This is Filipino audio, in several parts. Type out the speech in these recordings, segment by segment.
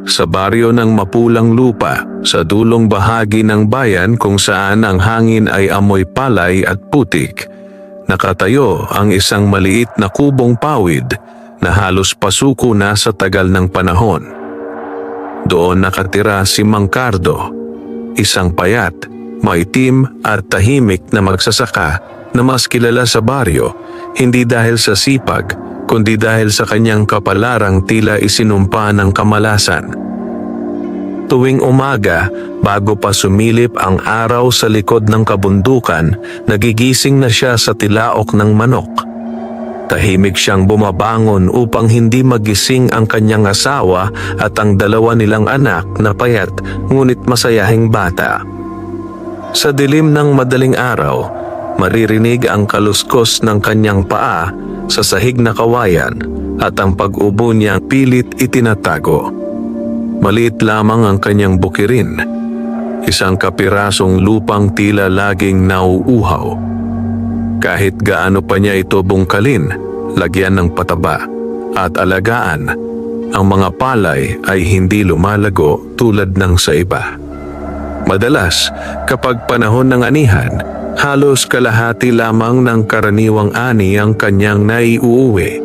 sa baryo ng Mapulang Lupa, sa dulong bahagi ng bayan kung saan ang hangin ay amoy palay at putik, nakatayo ang isang maliit na kubong pawid na halos pasuko na sa tagal ng panahon. Doon nakatira si Mang Cardo, isang payat, maitim at tahimik na magsasaka na mas kilala sa baryo, hindi dahil sa sipag, kundi dahil sa kanyang kapalarang tila isinumpa ng kamalasan. Tuwing umaga, bago pa sumilip ang araw sa likod ng kabundukan, nagigising na siya sa tilaok ng manok. Tahimik siyang bumabangon upang hindi magising ang kanyang asawa at ang dalawa nilang anak na payat ngunit masayahing bata. Sa dilim ng madaling araw, maririnig ang kaluskos ng kanyang paa sa sahig na kawayan at ang pag-ubo niya pilit itinatago. Maliit lamang ang kanyang bukirin, isang kapirasong lupang tila laging nauuhaw. Kahit gaano pa niya ito bungkalin, lagyan ng pataba at alagaan, ang mga palay ay hindi lumalago tulad ng sa iba. Madalas, kapag panahon ng anihan, halos kalahati lamang ng karaniwang ani ang kanyang naiuuwi.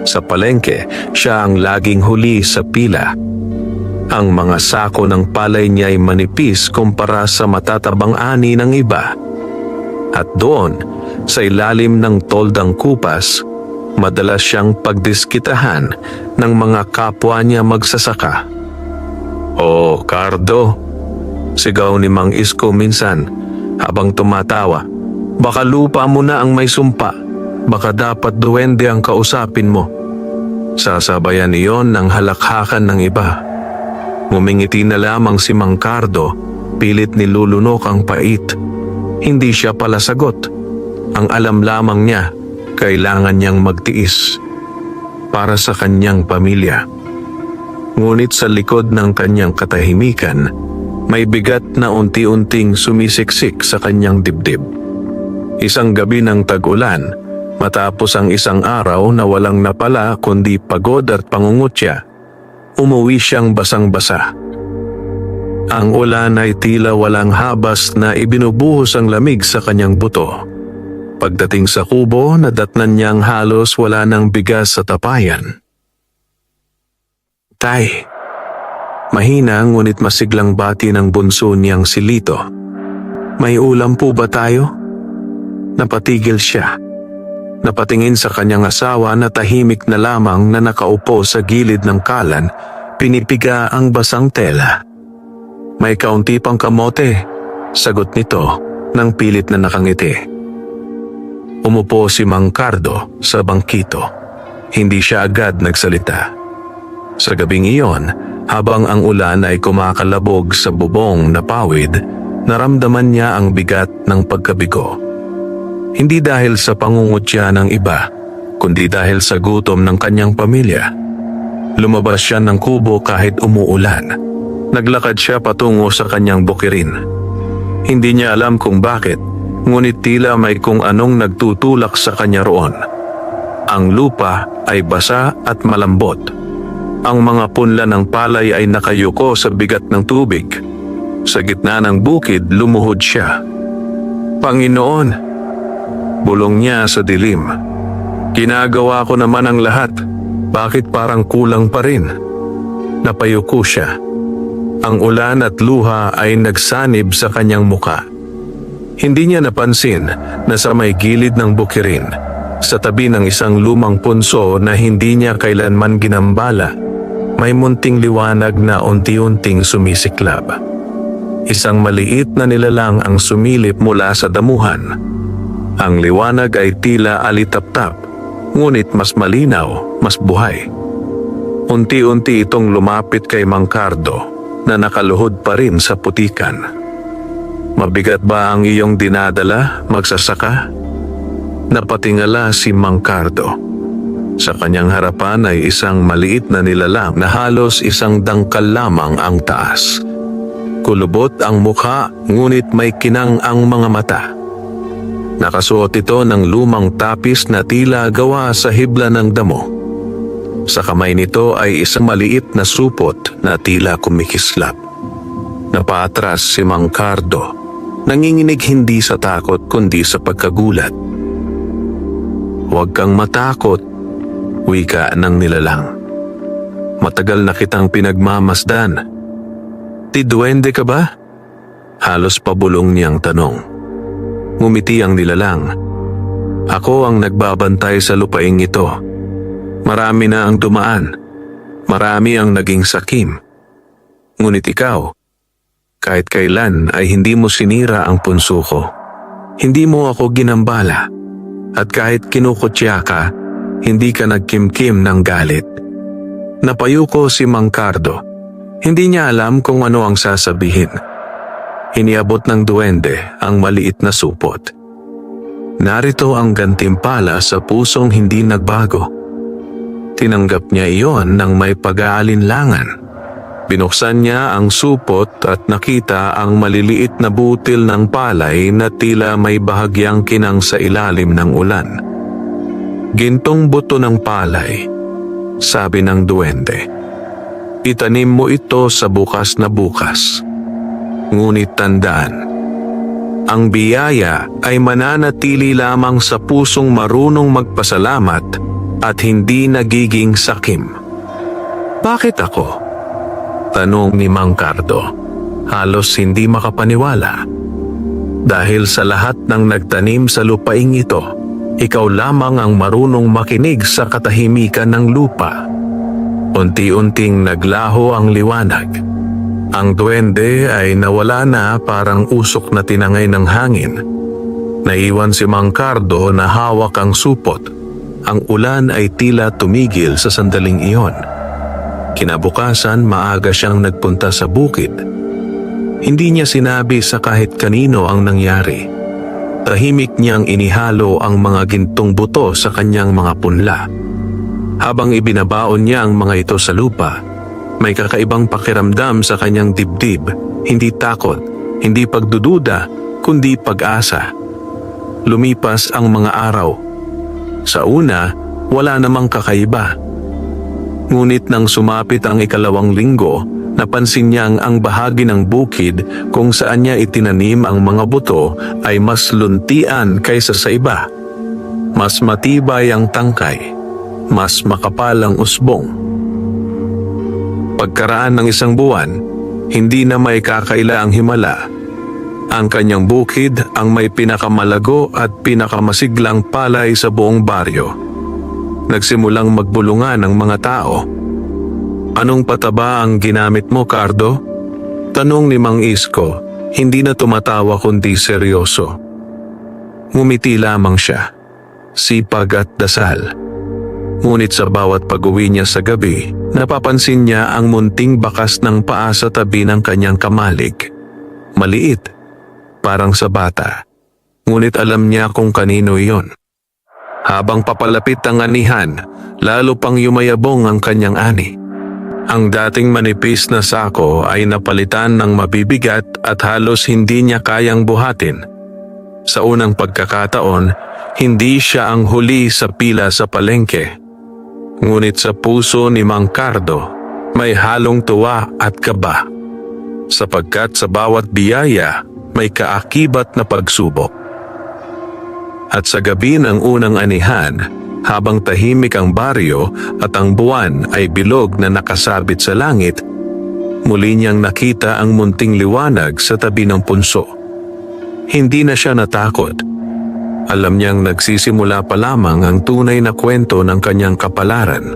Sa palengke, siya ang laging huli sa pila. Ang mga sako ng palay niya ay manipis kumpara sa matatabang ani ng iba. At doon, sa ilalim ng toldang kupas, madalas siyang pagdiskitahan ng mga kapwa niya magsasaka. "Oh, Cardo," sigaw ni Mang Isko minsan habang tumatawa. "Baka lupa mo na ang may sumpa. Baka dapat duwende ang kausapin mo." Sasabayan iyon ng halakhakan ng iba. Ngumingiti na lamang si Mang Cardo, pilit nilulunok ang pait. Hindi siya pala sagot. Ang alam lamang niya, kailangan niyang magtiis para sa kanyang pamilya. Ngunit sa likod ng kanyang katahimikan, may bigat na unti-unting sumisiksik sa kanyang dibdib. Isang gabi ng tag-ulan, matapos ang isang araw na walang napala kundi pagod at pangungutya, umuwi siyang basang-basa. Ang ulan ay tila walang habas na ibinubuhos ang lamig sa kanyang buto. Pagdating sa kubo, nadatnan niyang halos wala ng bigas sa tapayan. "Tay," mahina ngunit masiglang bati ng bunso niyang si Lito. "May ulam po ba tayo?" Napatigil siya. Napatingin sa kanyang asawa na tahimik na lamang na nakaupo sa gilid ng kalan, pinipiga ang basang tela. "May kaunti pang kamote," sagot nito nang pilit na nakangiti. Umupo si Mang Cardo sa bangkito. Hindi siya agad nagsalita. Sa gabing iyon, habang ang ulan ay kumakalabog sa bubong na pawid, naramdaman niya ang bigat ng pagkabigo. Hindi dahil sa pangungutya ng iba, kundi dahil sa gutom ng kanyang pamilya. Lumabas siya ng kubo kahit umuulan. Naglakad siya patungo sa kanyang bukirin. Hindi niya alam kung bakit, ngunit tila may kung anong nagtutulak sa kanya roon. Ang lupa ay basa at malambot. Ang mga punla ng palay ay nakayuko sa bigat ng tubig. Sa gitna ng bukid, lumuhod siya. "Panginoon," bulong niya sa dilim. "Ginagawa ko naman ang lahat. Bakit parang kulang pa rin?" Napayuko siya. Ang ulan at luha ay nagsanib sa kanyang muka. Hindi niya napansin na sa may gilid ng bukirin, sa tabi ng isang lumang punso na hindi niya kailanman ginambala, may munting liwanag na unti-unting sumisiklab. Isang maliit na nilalang ang sumilip mula sa damuhan. Ang liwanag ay tila alitap-tap, ngunit mas malinaw, mas buhay. Unti-unti itong lumapit kay Mang Cardo na nakaluhod pa rin sa putikan. "Mabigat ba ang iyong dinadala, magsasaka?" Napatingala si Mang Cardo. Sa kanyang harapan ay isang maliit na nilalang na halos isang dangkal lamang ang taas. Kulubot ang mukha, ngunit may kinang ang mga mata. Nakasuot ito ng lumang tapis na tila gawa sa hibla ng damo. Sa kamay nito ay isang maliit na supot na tila kumikislap. Napaatras si Mang Cardo, nanginginig hindi sa takot kundi sa pagkagulat. "Huwag kang matakot," wika ng nilalang. "Matagal na kitang pinagmamasdan. Ti duwende ka ba?" Halos pabulong niyang tanong. Ngumiti ang nilalang. "Ako ang nagbabantay sa lupaing ito. Marami na ang dumaan. Marami ang naging sakim. Ngunit ikaw, kahit kailan ay hindi mo sinira ang punso ko. Hindi mo ako ginambala. At kahit kinukutya ka, hindi ka nagkimkim ng galit." Napayuko si Mang Cardo. Hindi niya alam kung ano ang sasabihin. Iniabot ng duwende ang maliit na supot. Narito ang gantimpala sa pusong hindi nagbago. Tinanggap niya iyon ng may pag-aalinlangan. Binuksan niya ang supot at nakita ang maliliit na butil ng palay na tila may bahagyang kinang sa ilalim ng ulan. "Gintong buto ng palay," sabi ng duwende. "Itanim mo ito sa bukas na bukas. Ngunit tandaan, ang biyaya ay mananatili lamang sa pusong marunong magpasalamat at hindi nagiging sakim." "Bakit ako?" tanong ni Mang Cardo. Halos hindi makapaniwala. "Dahil sa lahat ng nagtanim sa lupaing ito, ikaw lamang ang marunong makinig sa katahimikan ng lupa." Unti-unting naglaho ang liwanag. Ang duwende ay nawala na parang usok na tinangay ng hangin. Naiwan si Mang Cardo na hawak ang supot. Ang ulan ay tila tumigil sa sandaling iyon. Kinabukasan, maaga siyang nagpunta sa bukid. Hindi niya sinabi sa kahit kanino ang nangyari. Tahimik niyang inihalo ang mga gintong buto sa kanyang mga punla. Habang ibinabaon niya ang mga ito sa lupa, may kakaibang pakiramdam sa kanyang dibdib, hindi takot, hindi pagdududa, kundi pag-asa. Lumipas ang mga araw. Sa una, wala namang kakaiba. Ngunit nang sumapit ang ikalawang linggo, napansin niyang ang bahagi ng bukid kung saan niya itinanim ang mga buto ay mas luntian kaysa sa iba. Mas matibay ang tangkay, mas makapal ang usbong. Pagkaraan ng isang buwan, hindi na may kakaila ang himala. Ang kanyang bukid ang may pinakamalago at pinakamasiglang palay sa buong baryo. Nagsimulang magbulungan ang mga tao. "Anong pataba ang ginamit mo, Cardo?" tanong ni Mang Isko, hindi na tumatawa kundi seryoso. Ngumiti lamang siya, sipag at dasal. Ngunit sa bawat pag-uwi niya sa gabi, napapansin niya ang munting bakas ng paa sa tabi ng kanyang kamalig. Maliit, parang sa bata. Ngunit alam niya kung kanino iyon. Habang papalapit ang anihan, lalo pang yumayabong ang kanyang ani. Ang dating manipis na sako ay napalitan ng mabibigat at halos hindi niya kayang buhatin. Sa unang pagkakataon, hindi siya ang huli sa pila sa palengke. Ngunit sa puso ni Mang Cardo, may halong tuwa at kaba. Sapagkat sa bawat biyaya, may kaakibat na pagsubok. At sa gabi ng unang anihan, habang tahimik ang baryo at ang buwan ay bilog na nakasabit sa langit, muli niyang nakita ang munting liwanag sa tabi ng punso. Hindi na siya natakot. Alam niyang nagsisimula pa lamang ang tunay na kwento ng kanyang kapalaran.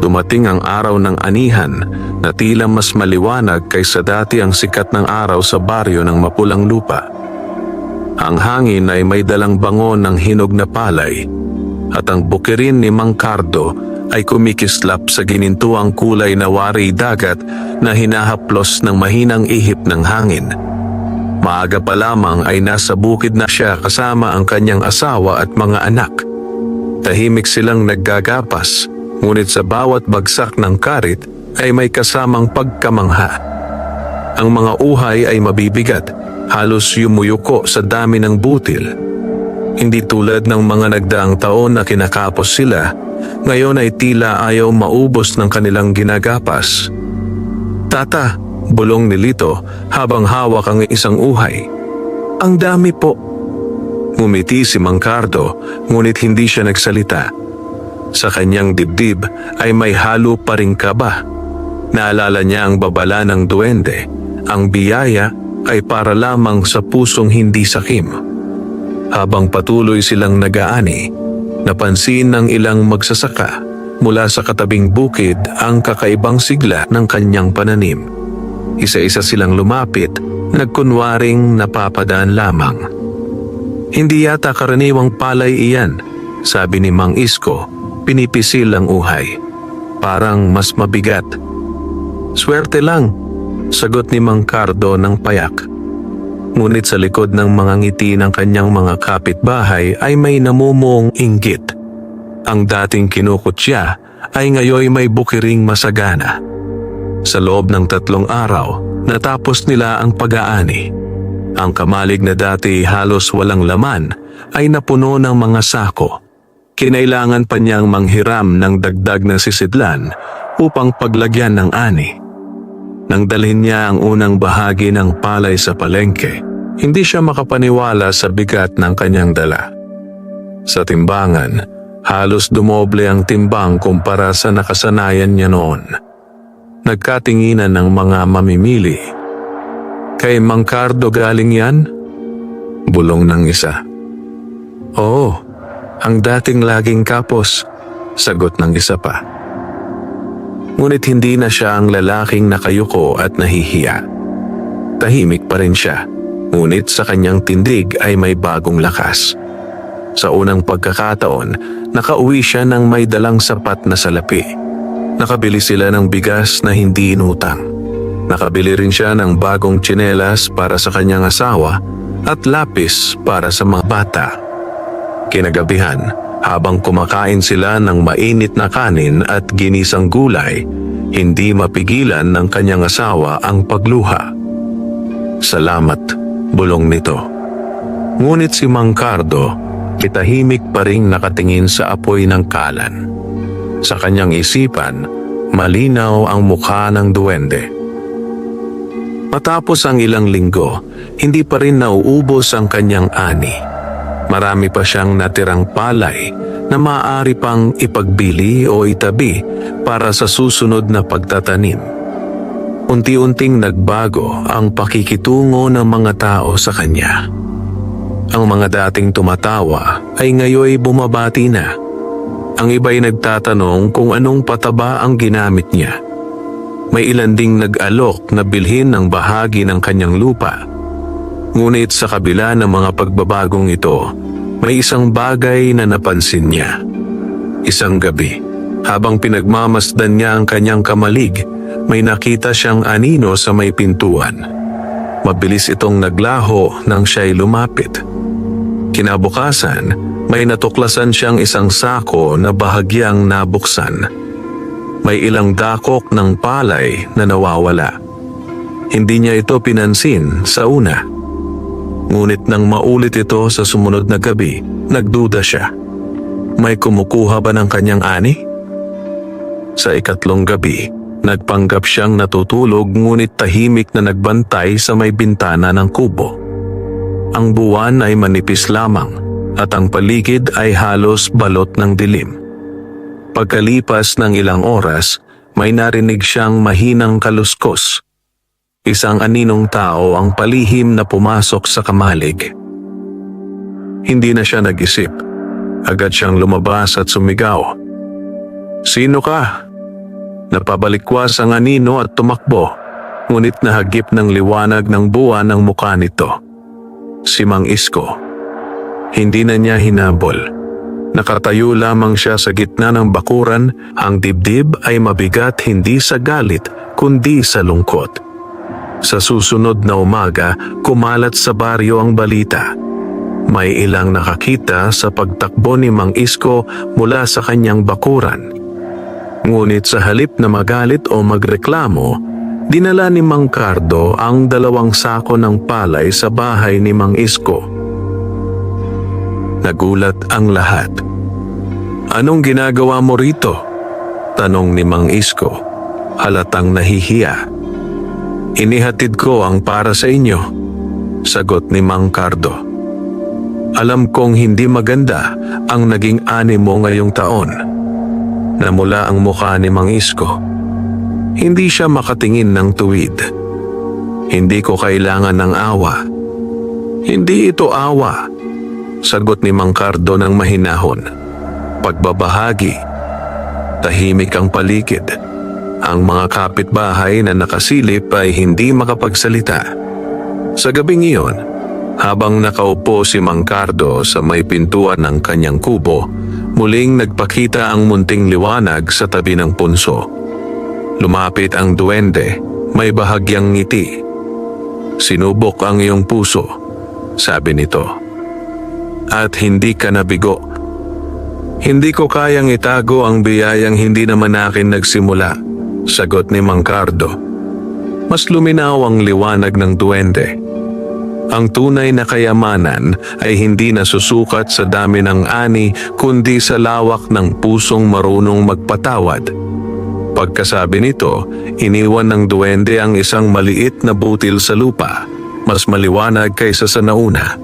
Dumating ang araw ng anihan na tila mas maliwanag kaysa dati ang sikat ng araw sa baryo ng mapulang lupa. Ang hangin ay may dalang bango ng hinog na palay at ang bukirin ni Mang Cardo ay kumikislap sa ginintuang kulay na wari dagat na hinahaplos ng mahinang ihip ng hangin. Maaga pa lamang ay nasa bukid na siya kasama ang kanyang asawa at mga anak. Tahimik silang naggagapas, ngunit sa bawat bagsak ng karit ay may kasamang pagkamangha. Ang mga uhay ay mabibigat, halos yumuyuko sa dami ng butil. Hindi tulad ng mga nagdaang taon na kinakapos sila, Ngayon ay tila ayaw maubos ng kanilang ginagapas. "Tata," bulong ni Lito habang hawak ang isang uhay. "Ang dami po." Ngumiti si Mang Cardo, ngunit hindi siya nagsalita. Sa kanyang dibdib ay may halo pa ring kaba. Naalala niya ang babala ng duwende. Ang biyaya ay para lamang sa pusong hindi sakim. Habang patuloy silang nag-aani, napansin ng ilang magsasaka mula sa katabing bukid ang kakaibang sigla ng kanyang pananim. Isa-isa silang lumapit, nagkunwaring napapadaan lamang. "Hindi yata karaniwang palay iyan," sabi ni Mang Isko, pinipisil ang uhay. "Parang mas mabigat." "Swerte lang," sagot ni Mang Cardo ng payak. Ngunit sa likod ng mga ngiti ng kanyang mga kapitbahay ay may namumuong inggit. Ang dating kinukutya ay ngayon may bukiring masagana. Sa loob ng 3 araw, natapos nila ang pag-aani. Ang kamalig na dati halos walang laman ay napuno ng mga sako. Kinailangan pa niyang manghiram ng dagdag na sisidlan upang paglagyan ng ani. Nang dalhin niya ang unang bahagi ng palay sa palengke, hindi siya makapaniwala sa bigat ng kanyang dala. Sa timbangan, halos dumoble ang timbang kumpara sa nakasanayan niya noon. Nagkatinginan ng mga mamimili. "Kay Mang Cardo galing yan?" bulong ng isa. "Oo, ang dating laging kapos," sagot ng isa pa. Ngunit hindi na siya ang lalaking nakayuko at nahihiya. Tahimik pa rin siya, ngunit sa kanyang tindig ay may bagong lakas. Sa unang pagkakataon, nakauwi siya ng may dalang sapat na salapi. Nakabili sila ng bigas na hindi inutang. Nakabili rin siya ng bagong tsinelas para sa kanyang asawa at lapis para sa mga bata. Kinagabihan, habang kumakain sila ng mainit na kanin at ginisang gulay, hindi mapigilan ng kanyang asawa ang pagluha. "Salamat," bulong nito. Ngunit si Mang Cardo, tahimik pa ring nakatingin sa apoy ng kalan. Sa kanyang isipan, malinaw ang mukha ng duwende. Matapos ang ilang linggo, hindi pa rin nauubos ang kanyang ani. Marami pa siyang natirang palay na maaari pang ipagbili o itabi para sa susunod na pagtatanim. Unti-unting nagbago ang pakikitungo ng mga tao sa kanya. Ang mga dating tumatawa ay ngayoy bumabati na. Ang iba'y nagtatanong kung anong pataba ang ginamit niya. May ilan ding nag-alok na bilhin ng bahagi ng kanyang lupa. Ngunit sa kabila ng mga pagbabagong ito, may isang bagay na napansin niya. Isang gabi, habang pinagmamasdan niya ang kanyang kamalig, may nakita siyang anino sa may pintuan. Mabilis itong naglaho nang siya'y lumapit. Kinabukasan, may natuklasan siyang isang sako na bahagyang nabuksan. May ilang dakok ng palay na nawawala. Hindi niya ito pinansin sa una. Ngunit nang maulit ito sa sumunod na gabi, nagduda siya. May kumukuha ba ng kanyang ani? Sa ikatlong gabi, nagpanggap siyang natutulog ngunit tahimik na nagbantay sa may bintana ng kubo. Ang buwan ay manipis lamang at ang paligid ay halos balot ng dilim. Pagkalipas ng ilang oras, may narinig siyang mahinang kaluskos. Isang aninong tao ang palihim na pumasok sa kamalig. Hindi na siya nag-isip. Agad siyang lumabas at sumigaw. "Sino ka?" Napabalikwas ang anino at tumakbo, ngunit nahagip ng liwanag ng buwan ang mukha nito. Si Mang Isko. Hindi na niya hinabol. Nakatayo lamang siya sa gitna ng bakuran, ang dibdib ay mabigat hindi sa galit kundi sa lungkot. Sa susunod na umaga, kumalat sa baryo ang balita. May ilang nakakita sa pagtakbo ni Mang Isko mula sa kanyang bakuran. Ngunit sa halip na magalit o magreklamo, dinala ni Mang Cardo ang 2 sako ng palay sa bahay ni Mang Isko. Nagulat ang lahat. Anong ginagawa mo rito? Tanong ni Mang Isko, halatang nahihiya. Inihatid ko ang para sa inyo, sagot ni Mang Cardo. Alam kong hindi maganda ang naging ani mo ngayong taon. Namula ang mukha ni Mang Isko. Hindi siya makatingin ng tuwid. Hindi ko kailangan ng awa. Hindi ito awa, sagot ni Mang Cardo ng mahinahon. Pagbabahagi. Tahimik ang paligid. Ang mga kapitbahay na nakasilip ay hindi makapagsalita. Sa gabing iyon, habang nakaupo si Mang Cardo sa may pintuan ng kanyang kubo, muling nagpakita ang munting liwanag sa tabi ng punso. Lumapit ang duwende, may bahagyang ngiti. Sinubok ang iyong puso, sabi nito. At hindi ka nabigo. Hindi ko kayang itago ang biyayang hindi naman akin nagsimula, sagot ni Mang Cardo. Mas luminaw ang liwanag ng duwende. Ang tunay na kayamanan ay hindi nasusukat sa dami ng ani kundi sa lawak ng pusong marunong magpatawad. Pagkasabi nito, iniwan ng duwende ang isang maliit na butil sa lupa, mas maliwanag kaysa sa nauna.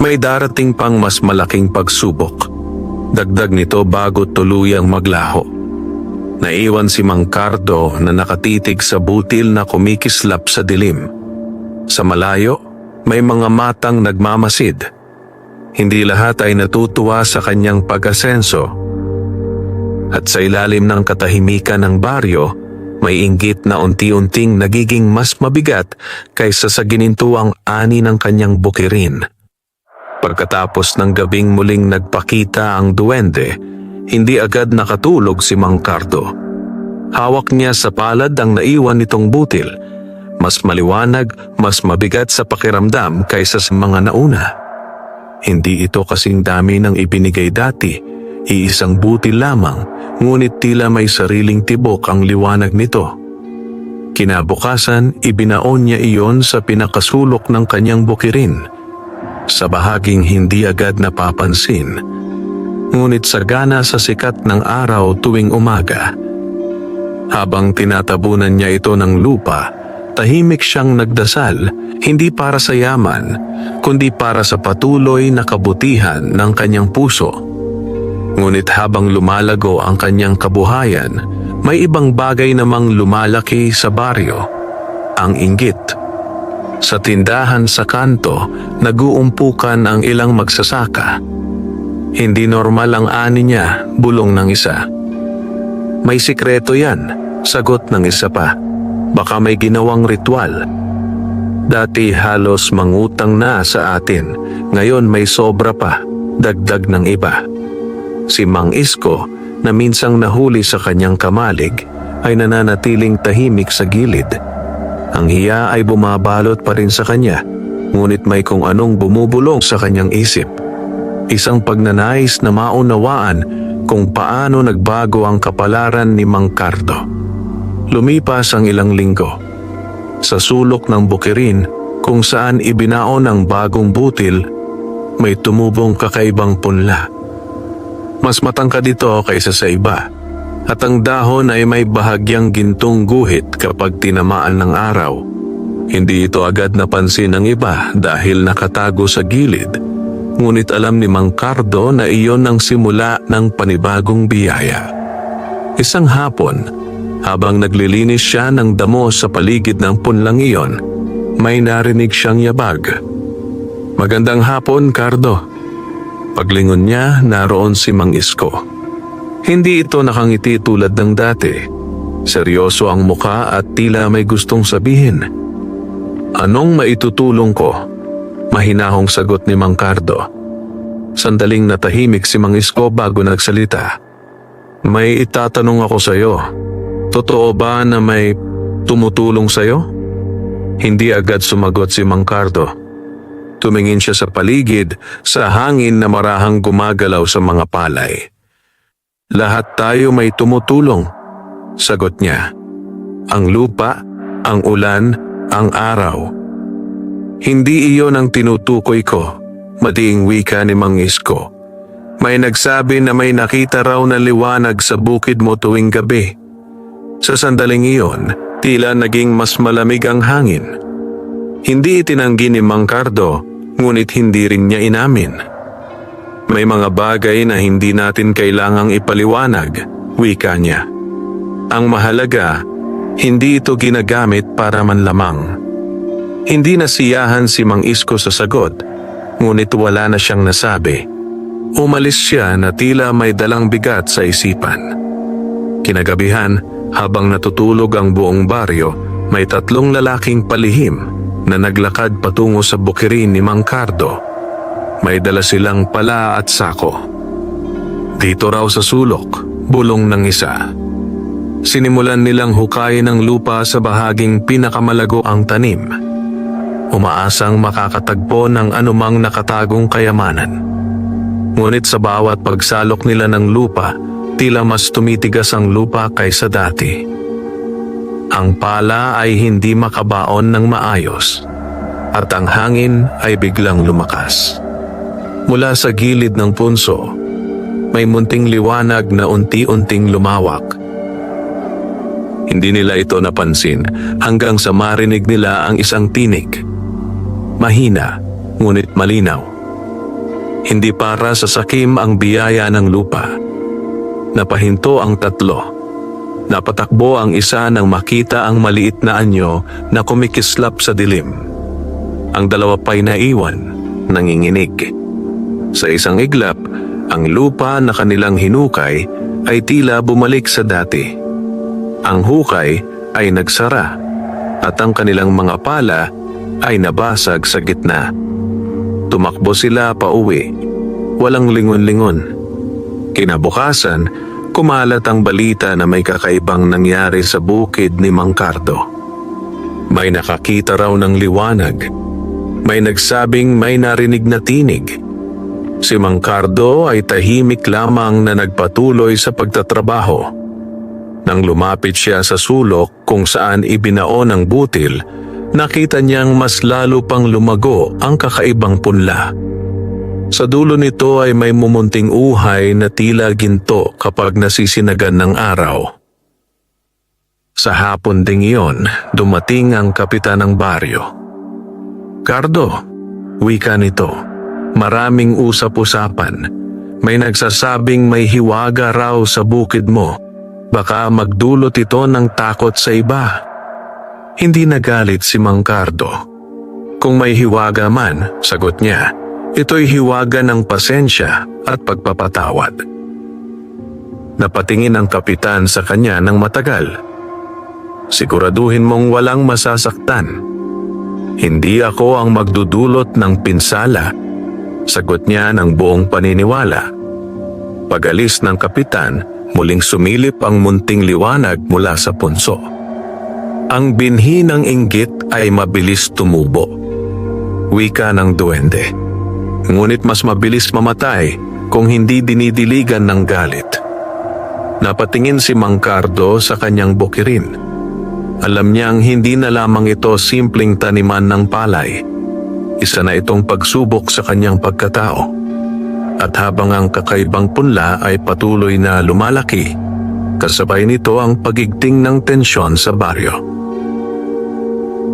May darating pang mas malaking pagsubok. Dagdag nito bago tuluyang maglaho. Naiwan si Mang Cardo na nakatitig sa butil na kumikislap sa dilim. Sa malayo, may mga matang nagmamasid. Hindi lahat ay natutuwa sa kanyang pag-asenso. At sa ilalim ng katahimikan ng baryo, may inggit na unti-unting nagiging mas mabigat kaysa sa ginintuang ani ng kanyang bukirin. Pagkatapos ng gabing muling nagpakita ang duwende, hindi agad nakatulog si Mang Cardo. Hawak niya sa palad ang naiwan nitong butil. Mas maliwanag, mas mabigat sa pakiramdam kaysa sa mga nauna. Hindi ito kasing dami ng ibinigay dati, iisang butil lamang, ngunit tila may sariling tibok ang liwanag nito. Kinabukasan, ibinaon niya iyon sa pinakasulok ng kanyang bukirin. Sa bahaging hindi agad napapansin, ngunit sagana sa sikat ng araw tuwing umaga. Habang tinatabunan niya ito ng lupa, tahimik siyang nagdasal, hindi para sa yaman, kundi para sa patuloy na kabutihan ng kanyang puso. Ngunit habang lumalago ang kanyang kabuhayan, may ibang bagay namang lumalaki sa baryo, ang inggit. Sa tindahan sa kanto, naguumpukan ang ilang magsasaka. Hindi normal ang ani niya, bulong ng isa. May sikreto yan, sagot ng isa pa. Baka may ginawang ritual. Dati halos mangutang na sa atin, ngayon may sobra pa, dagdag ng iba. Si Mang Isko, na minsang nahuli sa kanyang kamalig, ay nananatiling tahimik sa gilid. Ang hiya ay bumabalot pa rin sa kanya, ngunit may kung anong bumubulong sa kanyang isip. Isang pagnanais na maunawaan kung paano nagbago ang kapalaran ni Mang Cardo. Lumipas ang ilang linggo. Sa sulok ng bukirin kung saan ibinaon ang bagong butil, may tumubong kakaibang punla. Mas matangkad ito kaysa sa iba, at ang dahon ay may bahagyang gintong guhit kapag tinamaan ng araw. Hindi ito agad napansin ng iba dahil nakatago sa gilid, ngunit alam ni Mang Cardo na iyon ang simula ng panibagong biyaya. Isang hapon, habang naglilinis siya ng damo sa paligid ng punlang iyon, may narinig siyang yabag. Magandang hapon, Cardo. Paglingon niya, naroon si Mang Isko. Hindi ito nakangiti tulad ng dati. Seryoso ang muka at tila may gustong sabihin. Anong maitutulong ko? Mahinahong sagot ni Mang Cardo. Sandaling natahimik si Mang Isko bago nagsalita. May itatanong ako sa iyo. Totoo ba na may tumutulong sa iyo? Hindi agad sumagot si Mang Cardo. Tumingin siya sa paligid, sa hangin na marahang gumagalaw sa mga palay. Lahat tayo may tumutulong, sagot niya. Ang lupa, ang ulan, ang araw. Hindi iyon ang tinutukoy ko, madiing wika ni Mang Isko. May nagsabi na may nakita raw na liwanag sa bukid mo tuwing gabi. Sa sandaling iyon, tila naging mas malamig ang hangin. Hindi itinanggi ni Mang Cardo, ngunit hindi rin niya inamin. May mga bagay na hindi natin kailangang ipaliwanag, wika niya. Ang mahalaga, hindi ito ginagamit para manlamang. Hindi nasiyahan si Mang Isko sa sagot, ngunit wala na siyang nasabi. Umalis siya na tila may dalang bigat sa isipan. Kinagabihan, habang natutulog ang buong baryo, may 3 lalaking palihim na naglakad patungo sa bukirin ni Mang Cardo. May dala silang pala at sako. Dito raw sa sulok, bulong ng isa. Sinimulan nilang hukayin ang lupa sa bahaging pinakamalago ang tanim. Umaasang makakatagpo ng anumang nakatagong kayamanan. Ngunit sa bawat pagsalok nila ng lupa, tila mas tumitigas ang lupa kaysa dati. Ang pala ay hindi makabaon ng maayos, at ang hangin ay biglang lumakas. Mula sa gilid ng punso, may munting liwanag na unti-unting lumawak. Hindi nila ito napansin hanggang sa marinig nila ang isang tinig. Mahina, ngunit malinaw. Hindi para sa sakim ang biyaya ng lupa. Napahinto ang 3. Napatakbo ang isa nang makita ang maliit na anyo na kumikislap sa dilim. Ang 2 pa'y naiwan, nanginginig. Sa isang iglap, ang lupa na kanilang hinukay ay tila bumalik sa dati. Ang hukay ay nagsara at ang kanilang mga pala ay nabasag sa gitna. Tumakbo sila pauwi, walang lingon-lingon. Kinabukasan, kumalat ang balita na may kakaibang nangyari sa bukid ni Mang Cardo. May nakakita raw ng liwanag. May nagsabing may narinig na tinig. Si Mang Cardo ay tahimik lamang na nagpatuloy sa pagtatrabaho. Nang lumapit siya sa sulok kung saan ibinaon ang butil, nakita niyang mas lalo pang lumago ang kakaibang punla. Sa dulo nito ay may mumunting uhay na tila ginto kapag nasisinagan ng araw. Sa hapon ding iyon, dumating ang kapitan ng baryo. "Cardo," wika nito, "maraming usap-usapan. May nagsasabing may hiwaga raw sa bukid mo. Baka magdulot ito ng takot sa iba." Hindi nagalit si Mang Cardo. "Kung may hiwaga man," sagot niya, "ito'y hiwaga ng pasensya at pagpapatawad." Napatingin ang kapitan sa kanya ng matagal. "Siguraduhin mong walang masasaktan." "Hindi ako ang magdudulot ng pinsala," sagot niya ng buong paniniwala. Pag-alis ng kapitan, muling sumilip ang munting liwanag mula sa punso. Ang binhi ng inggit ay mabilis tumubo. Wika ng duwende. Ngunit mas mabilis mamatay kung hindi dinidiligan ng galit. Napatingin si Mang Cardo sa kanyang bukirin. Alam niyang hindi na lamang ito simpleng taniman ng palay. Isa na itong pagsubok sa kanyang pagkatao. At habang ang kakaibang punla ay patuloy na lumalaki, kasabay nito ang pagigting ng tensyon sa baryo.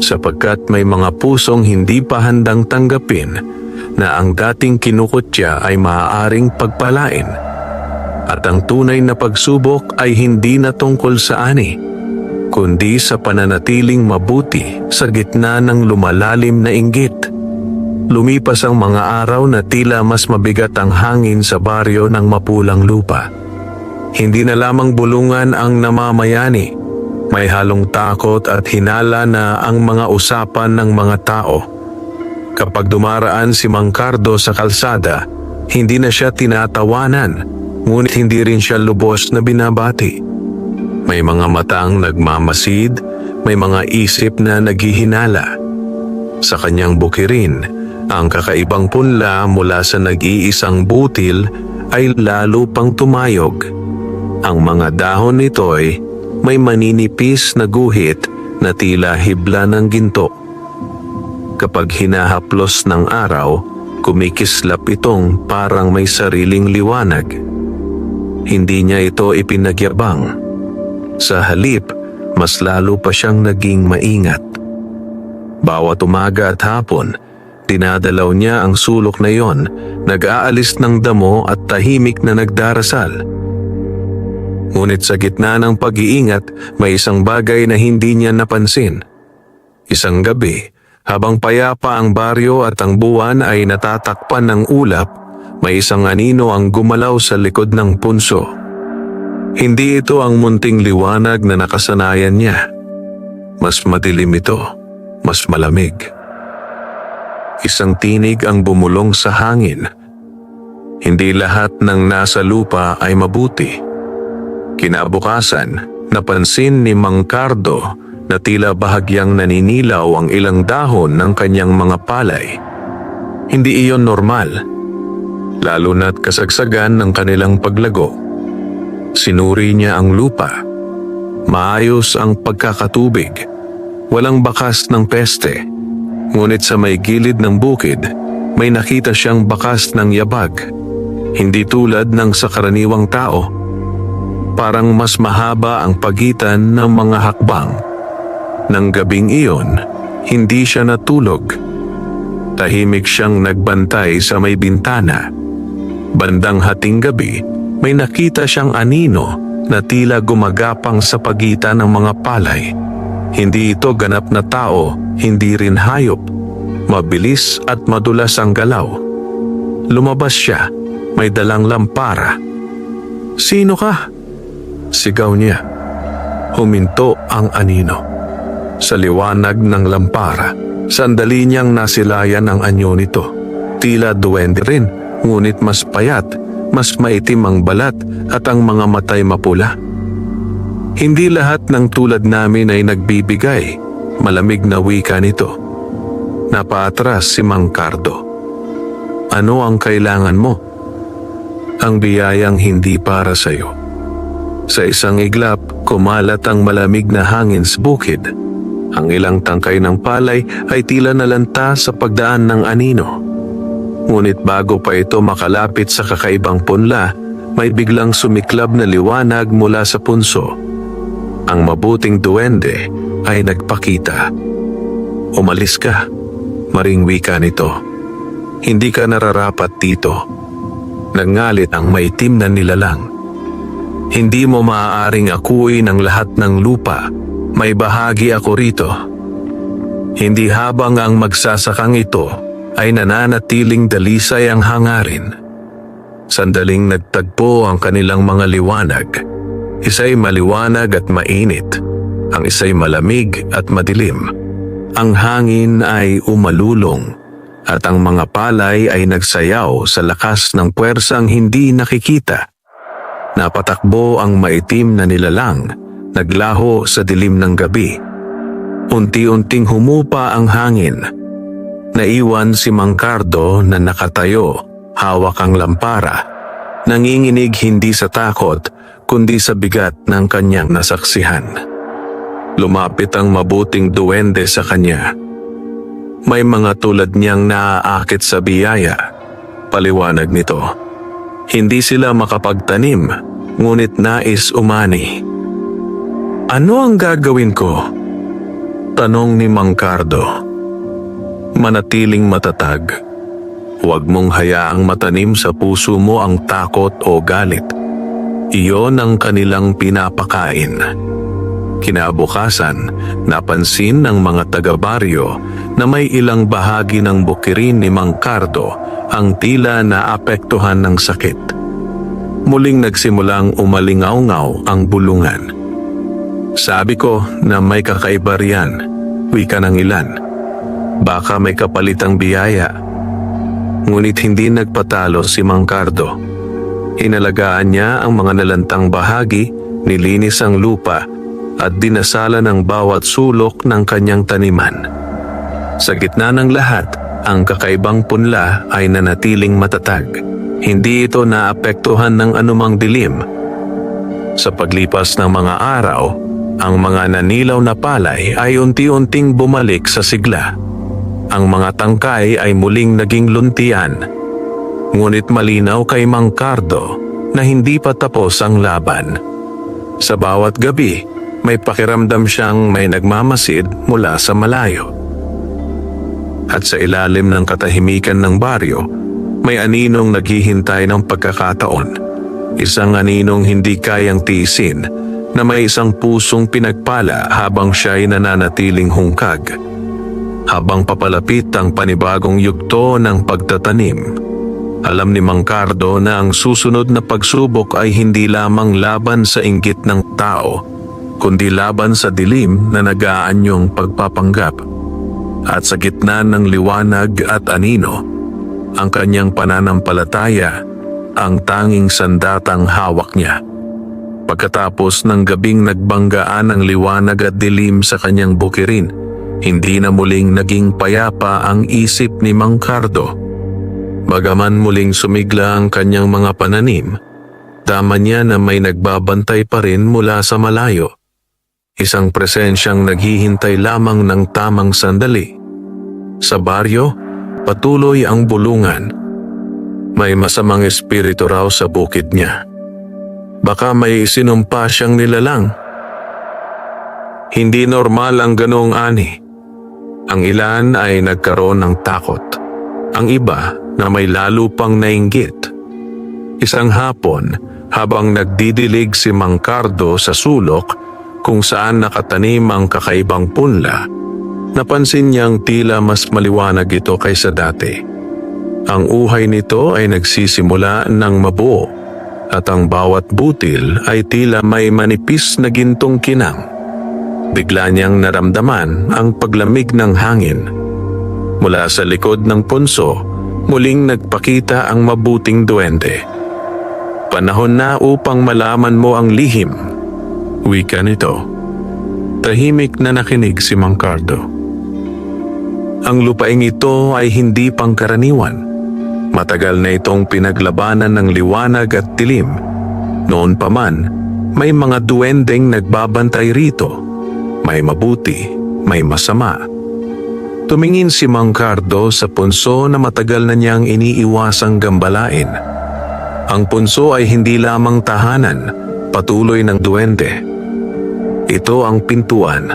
Sapagkat may mga pusong hindi pa handang tanggapin na ang dating kinukutya ay maaaring pagpalain, at ang tunay na pagsubok ay hindi na tungkol sa ani, kundi sa pananatiling mabuti sa gitna ng lumalalim na inggit. Lumipas ang mga araw na tila mas mabigat ang hangin sa baryo ng mapulang lupa. Hindi na lamang bulungan ang namamayani. May halong takot at hinala na ang mga usapan ng mga tao. Kapag dumaraan si Mang Cardo sa kalsada, hindi na siya tinatawanan, ngunit hindi rin siya lubos na binabati. May mga mataang nagmamasid, may mga isip na naghihinala. Sa kanyang bukirin, ang kakaibang punla mula sa nag-iisang butil ay lalo pang tumayog. Ang mga dahon nito'y may maninipis na guhit na tila hibla ng ginto. Kapag hinahaplos ng araw, kumikislap itong parang may sariling liwanag. Hindi niya ito ipinagyabang. Sa halip, mas lalo pa siyang naging maingat. Bawat umaga at hapon, dinadalaw niya ang sulok na yon, nag-aalis ng damo at tahimik na nagdarasal. Ngunit sa gitna ng pag-iingat, may isang bagay na hindi niya napansin. Isang gabi, habang payapa ang baryo at ang buwan ay natatakpan ng ulap, may isang anino ang gumalaw sa likod ng punso. Hindi ito ang munting liwanag na nakasanayan niya. Mas madilim ito, mas malamig. Isang tinig ang bumulong sa hangin. Hindi lahat ng nasa lupa ay mabuti. Kinabukasan, napansin ni Mang Cardo na tila bahagyang naninilaw ang ilang dahon ng kanyang mga palay. Hindi iyon normal, lalo na't kasagsagan ng kanilang paglago. Sinuri niya ang lupa. Maayos ang pagkakatubig. Walang bakas ng peste. Ngunit sa may gilid ng bukid, may nakita siyang bakas ng yabag. Hindi tulad ng sa karaniwang tao. Parang mas mahaba ang pagitan ng mga hakbang. Nang gabing iyon, hindi siya natulog. Tahimik siyang nagbantay sa may bintana. Bandang hating gabi, may nakita siyang anino na tila gumagapang sa pagitan ng mga palay. Hindi ito ganap na tao, hindi rin hayop. Mabilis at madulas ang galaw. Lumabas siya, may dalang lampara. "Sino ka?" sigaw niya. Huminto ang anino. Sa liwanag ng lampara, sandali niyang nasilayan ang anyo nito. Tila duwende rin, ngunit mas payat, mas maitim ang balat at ang mga matay mapula. Hindi lahat ng tulad namin ay nagbibigay, malamig na wika nito. Napaatras si Mang Cardo. "Ano ang kailangan mo?" "Ang biyayang hindi para sa iyo." Sa isang iglap, kumalat ang malamig na hangin sa bukid. Ang ilang tangkay ng palay ay tila nalanta sa pagdaan ng anino. Ngunit bago pa ito makalapit sa kakaibang punla, may biglang sumiklab na liwanag mula sa punso. Ang mabuting duwende ay nagpakita. "Umalis ka," maring wika nito. "Hindi ka nararapat dito." Nangalit ang maitim na nilalang. "Hindi mo maaaring akuin ang lahat ng lupa. May bahagi ako rito." Hindi habang ang magsasakang ito ay nananatiling dalisay ang hangarin. Sandaling nagtagpo ang kanilang mga liwanag. Isa'y maliwanag at mainit. Ang isa'y malamig at madilim. Ang hangin ay umalulong at ang mga palay ay nagsayaw sa lakas ng puwersang hindi nakikita. Napatakbo ang maitim na nilalang, naglaho sa dilim ng gabi. Unti-unting humupa ang hangin. Naiwan si Mang Cardo na nakatayo, hawak ang lampara. Nanginginig hindi sa takot, kundi sa bigat ng kanyang nasaksihan. Lumapit ang mabuting duwende sa kanya. "May mga tulad niyang naaakit sa biyaya," paliwanag nito. "Hindi sila makapagtanim, ngunit nais umani." "Ano ang gagawin ko?" tanong ni Mang Cardo. "Manatiling matatag. Huwag mong hayaang matanim sa puso mo ang takot o galit. Iyon ang kanilang pinapakain." Kinabukasan, napansin ng mga taga-baryo na may ilang bahagi ng bukirin ni Mang Cardo ang tila naapektuhan ng sakit. Muling nagsimulang umalingaw-ngaw ang bulungan. "Sabi ko na may kakaiba riyan," wika ng ilan. "Baka may kapalitang biyaya." Ngunit hindi nagpatalo si Mang Cardo. Inalagaan niya ang mga nalantang bahagi, nilinis ang lupa, at dinasalan ang bawat sulok ng kanyang taniman. Sa gitna ng lahat, ang kakaibang punla ay nanatiling matatag. Hindi ito naapektuhan ng anumang dilim. Sa paglipas ng mga araw, ang mga nanilaw na palay ay unti-unting bumalik sa sigla. Ang mga tangkay ay muling naging luntian. Ngunit malinaw kay Mang Cardo na hindi pa tapos ang laban. Sa bawat gabi, may pakiramdam siyang may nagmamasid mula sa malayo. At sa ilalim ng katahimikan ng baryo, may aninong naghihintay ng pagkakataon. Isang aninong hindi kayang tiisin na may isang pusong pinagpala habang siya'y nananatiling hungkag. Habang papalapit ang panibagong yugto ng pagtatanim, alam ni Mang Cardo na ang susunod na pagsubok ay hindi lamang laban sa inggit ng tao, kundi laban sa dilim na nag-aanyong pagpapanggap. At sa gitna ng liwanag at anino, ang kanyang pananampalataya ang tanging sandatang hawak niya. Pagkatapos ng gabing nagbanggaan ang liwanag at dilim sa kanyang bukirin, hindi na muling naging payapa ang isip ni Mang Cardo. Bagaman muling sumigla ang kanyang mga pananim, dama niya na may nagbabantay pa rin mula sa malayo. Isang presensyang naghihintay lamang ng tamang sandali. Sa baryo, patuloy ang bulungan. May masamang espiritu raw sa bukid niya. Baka may sinumpa siyang nilalang. Hindi normal ang ganoong ani. Ang ilan ay nagkaroon ng takot. Ang iba na may lalo pang nainggit. Isang hapon, habang nagdidilig si Mang Cardo sa sulok kung saan nakatanim ang kakaibang punla, napansin niyang tila mas maliwanag ito kaysa dati. Ang uhay nito ay nagsisimula ng mabuo at ang bawat butil ay tila may manipis na gintong kinang. Bigla niyang naramdaman ang paglamig ng hangin. Mula sa likod ng punso, muling nagpakita ang mabuting duwende. Panahon na upang malaman mo ang lihim, wika nito. Tahimik na nakinig si Mang Cardo. Ang lupaing ito ay hindi pangkaraniwan. Matagal na itong pinaglabanan ng liwanag at dilim. Noon pa man, may mga duwendeng nagbabantay rito. May mabuti, may masama. Tumingin si Mang Cardo sa punso na matagal na niyang iniiwasang gambalain. Ang punso ay hindi lamang tahanan, patuloy ng duwende. Ito ang pintuan.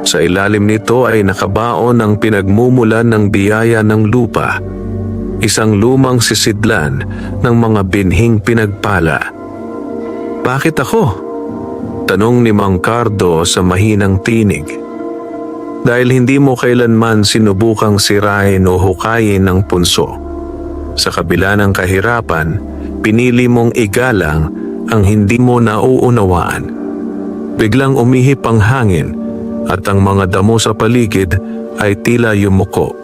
Sa ilalim nito ay nakabaon ang pinagmumulan ng biyaya ng lupa. Isang lumang sisidlan ng mga binhing pinagpala. Bakit ako? Tanong ni Mang Cardo sa mahinang tinig. Dahil hindi mo kailanman sinubukang sirain o hukayin ng punso. Sa kabila ng kahirapan, pinili mong igalang ang hindi mo nauunawaan. Biglang umihip ang hangin at ang mga damo sa paligid ay tila yumuko.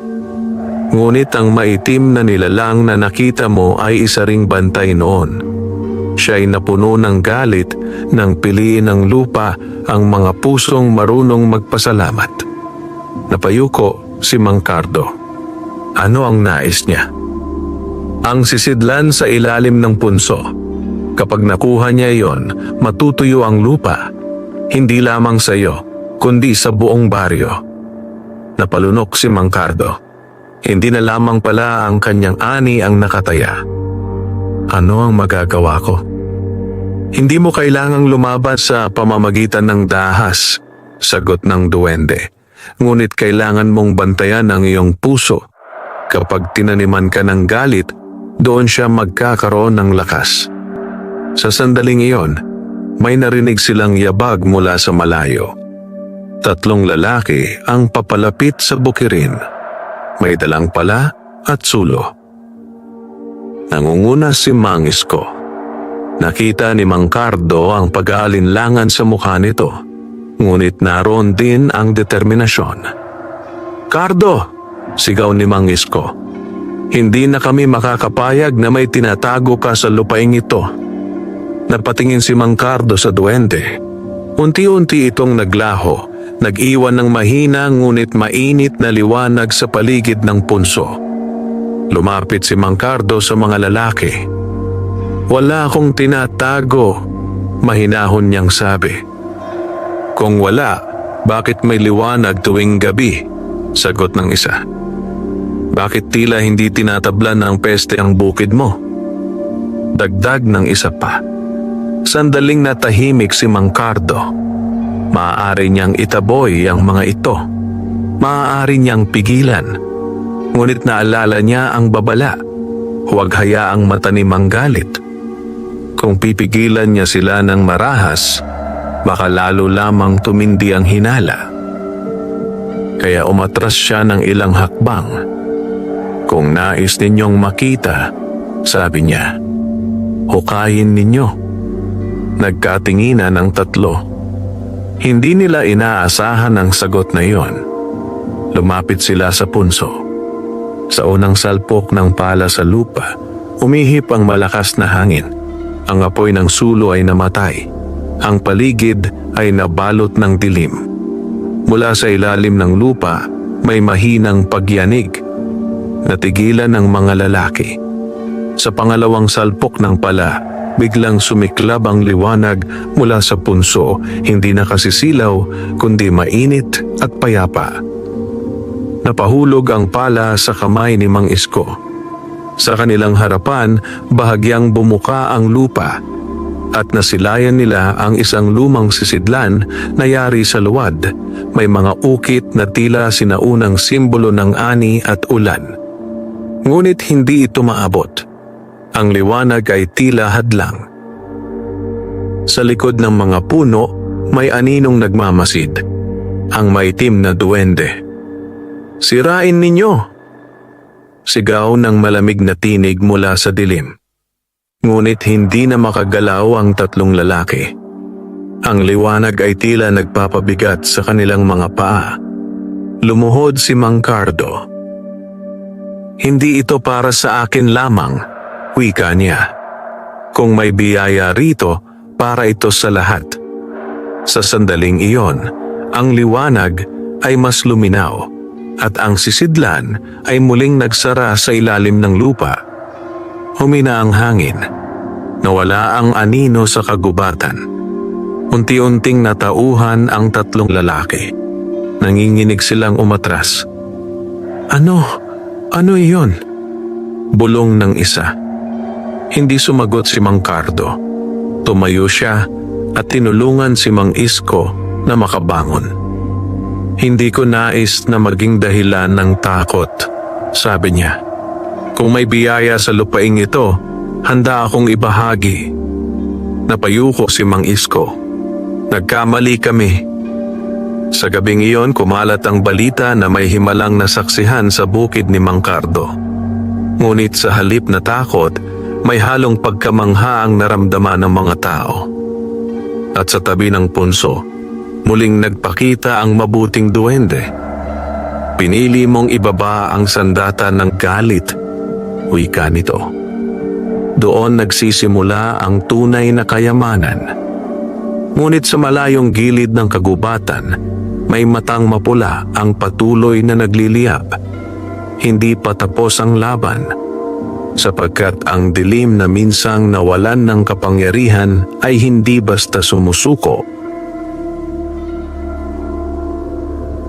Ngunit ang maitim na nilalang na nakita mo ay isa ring bantay noon. Siya'y napuno ng galit nang piliin ng lupa ang mga pusong marunong magpasalamat. Napayuko si Mang Cardo. Ano ang nais niya? Ang sisidlan sa ilalim ng punso. Kapag nakuha niya iyon, matutuyo ang lupa. Hindi lamang sa iyo, kundi sa buong baryo. Napalunok si Mang Cardo. Hindi na lamang pala ang kanyang ani ang nakataya. Ano ang magagawa ko? Hindi mo kailangang lumaban sa pamamagitan ng dahas, sagot ng duwende. Ngunit kailangan mong bantayan ang iyong puso. Kapag tinaniman ka ng galit, doon siya magkakaroon ng lakas. Sa sandaling iyon, may narinig silang yabag mula sa malayo. 3 lalaki ang papalapit sa bukirin. May dalang pala at sulo. Nangunguna si Mang Isko. Nakita ni Mang Cardo ang pag-aalinlangan sa mukha nito. Ngunit naroon din ang determinasyon. Cardo! Sigaw ni Mang Isko. Hindi na kami makakapayag na may tinatago ka sa lupaing ito. Napatingin si Mang Cardo sa duwende. Unti-unti itong naglaho. Nag-iwan ng mahina ngunit mainit na liwanag sa paligid ng punso. Lumapit si Mang Cardo sa mga lalaki. Wala akong tinatago, mahinahon niyang sabi. Kung wala, bakit may liwanag tuwing gabi? Sagot ng isa. Bakit tila hindi tinatablan ng peste ang bukid mo? Dagdag ng isa pa. Sandaling natahimik si Mang Cardo. Maaari niyang itaboy ang mga ito. Maaari niyang pigilan. Ngunit naalala niya ang babala. Huwag hayaang matanim ang galit. Kung pipigilan niya sila ng marahas, baka lalo lamang tumindi ang hinala. Kaya umatras siya ng ilang hakbang. Kung nais ninyong makita, sabi niya, hukayin ninyo. Nagkatinginan ang tatlo. Hindi nila inaasahan ang sagot na iyon. Lumapit sila sa punso. Sa unang salpok ng pala sa lupa, umihip ang malakas na hangin. Ang apoy ng sulo ay namatay. Ang paligid ay nabalot ng dilim. Mula sa ilalim ng lupa, may mahinang pagyanig. Natigilan ang mga lalaki. Sa pangalawang salpok ng pala, biglang sumiklab ang liwanag mula sa punso, hindi nakasisilaw kundi mainit at payapa. Napahulog ang pala sa kamay ni Mang Isko. Sa kanilang harapan, bahagyang bumuka ang lupa at nasilayan nila ang isang lumang sisidlan na yari sa luwad. May mga ukit na tila sinaunang simbolo ng ani at ulan. Ngunit hindi ito maabot. Ang liwanag ay tila hadlang. Sa likod ng mga puno, may aninong nagmamasid. Ang maitim na duwende. Sirain ninyo! Sigaw ng malamig na tinig mula sa dilim. Ngunit hindi na makagalaw ang tatlong lalaki. Ang liwanag ay tila nagpapabigat sa kanilang mga paa. Lumuhod si Mang Cardo. Hindi ito para sa akin lamang, wika niya. Kung may biyaya rito, para ito sa lahat. Sa sandaling iyon, ang liwanag ay mas luminaw at ang sisidlan ay muling nagsara sa ilalim ng lupa. Humina ang hangin. Nawala ang anino sa kagubatan. Unti-unting natauhan ang tatlong lalaki. Nanginginig silang umatras. Ano? Ano iyon? Bulong ng isa. Hindi sumagot si Mang Cardo. Tumayo siya at tinulungan si Mang Isko na makabangon. Hindi ko nais na maging dahilan ng takot, sabi niya. Kung may biyaya sa lupaing ito, handa akong ibahagi. Napayuko si Mang Isko. Nagkamali kami. Sa gabing iyon, kumalat ang balita na may himalang nasaksihan sa bukid ni Mang Cardo. Ngunit sa halip na takot, may halong pagkamangha ang naramdaman ng mga tao. At sa tabi ng punso, muling nagpakita ang mabuting duwende. Pinili mong ibaba ang sandata ng galit, wika nito. Doon nagsisimula ang tunay na kayamanan. Ngunit sa malayong gilid ng kagubatan, may matang mapula ang patuloy na nagliliyab. Hindi pa tapos ang laban, sapagkat ang dilim na minsang nawalan ng kapangyarihan ay hindi basta sumusuko.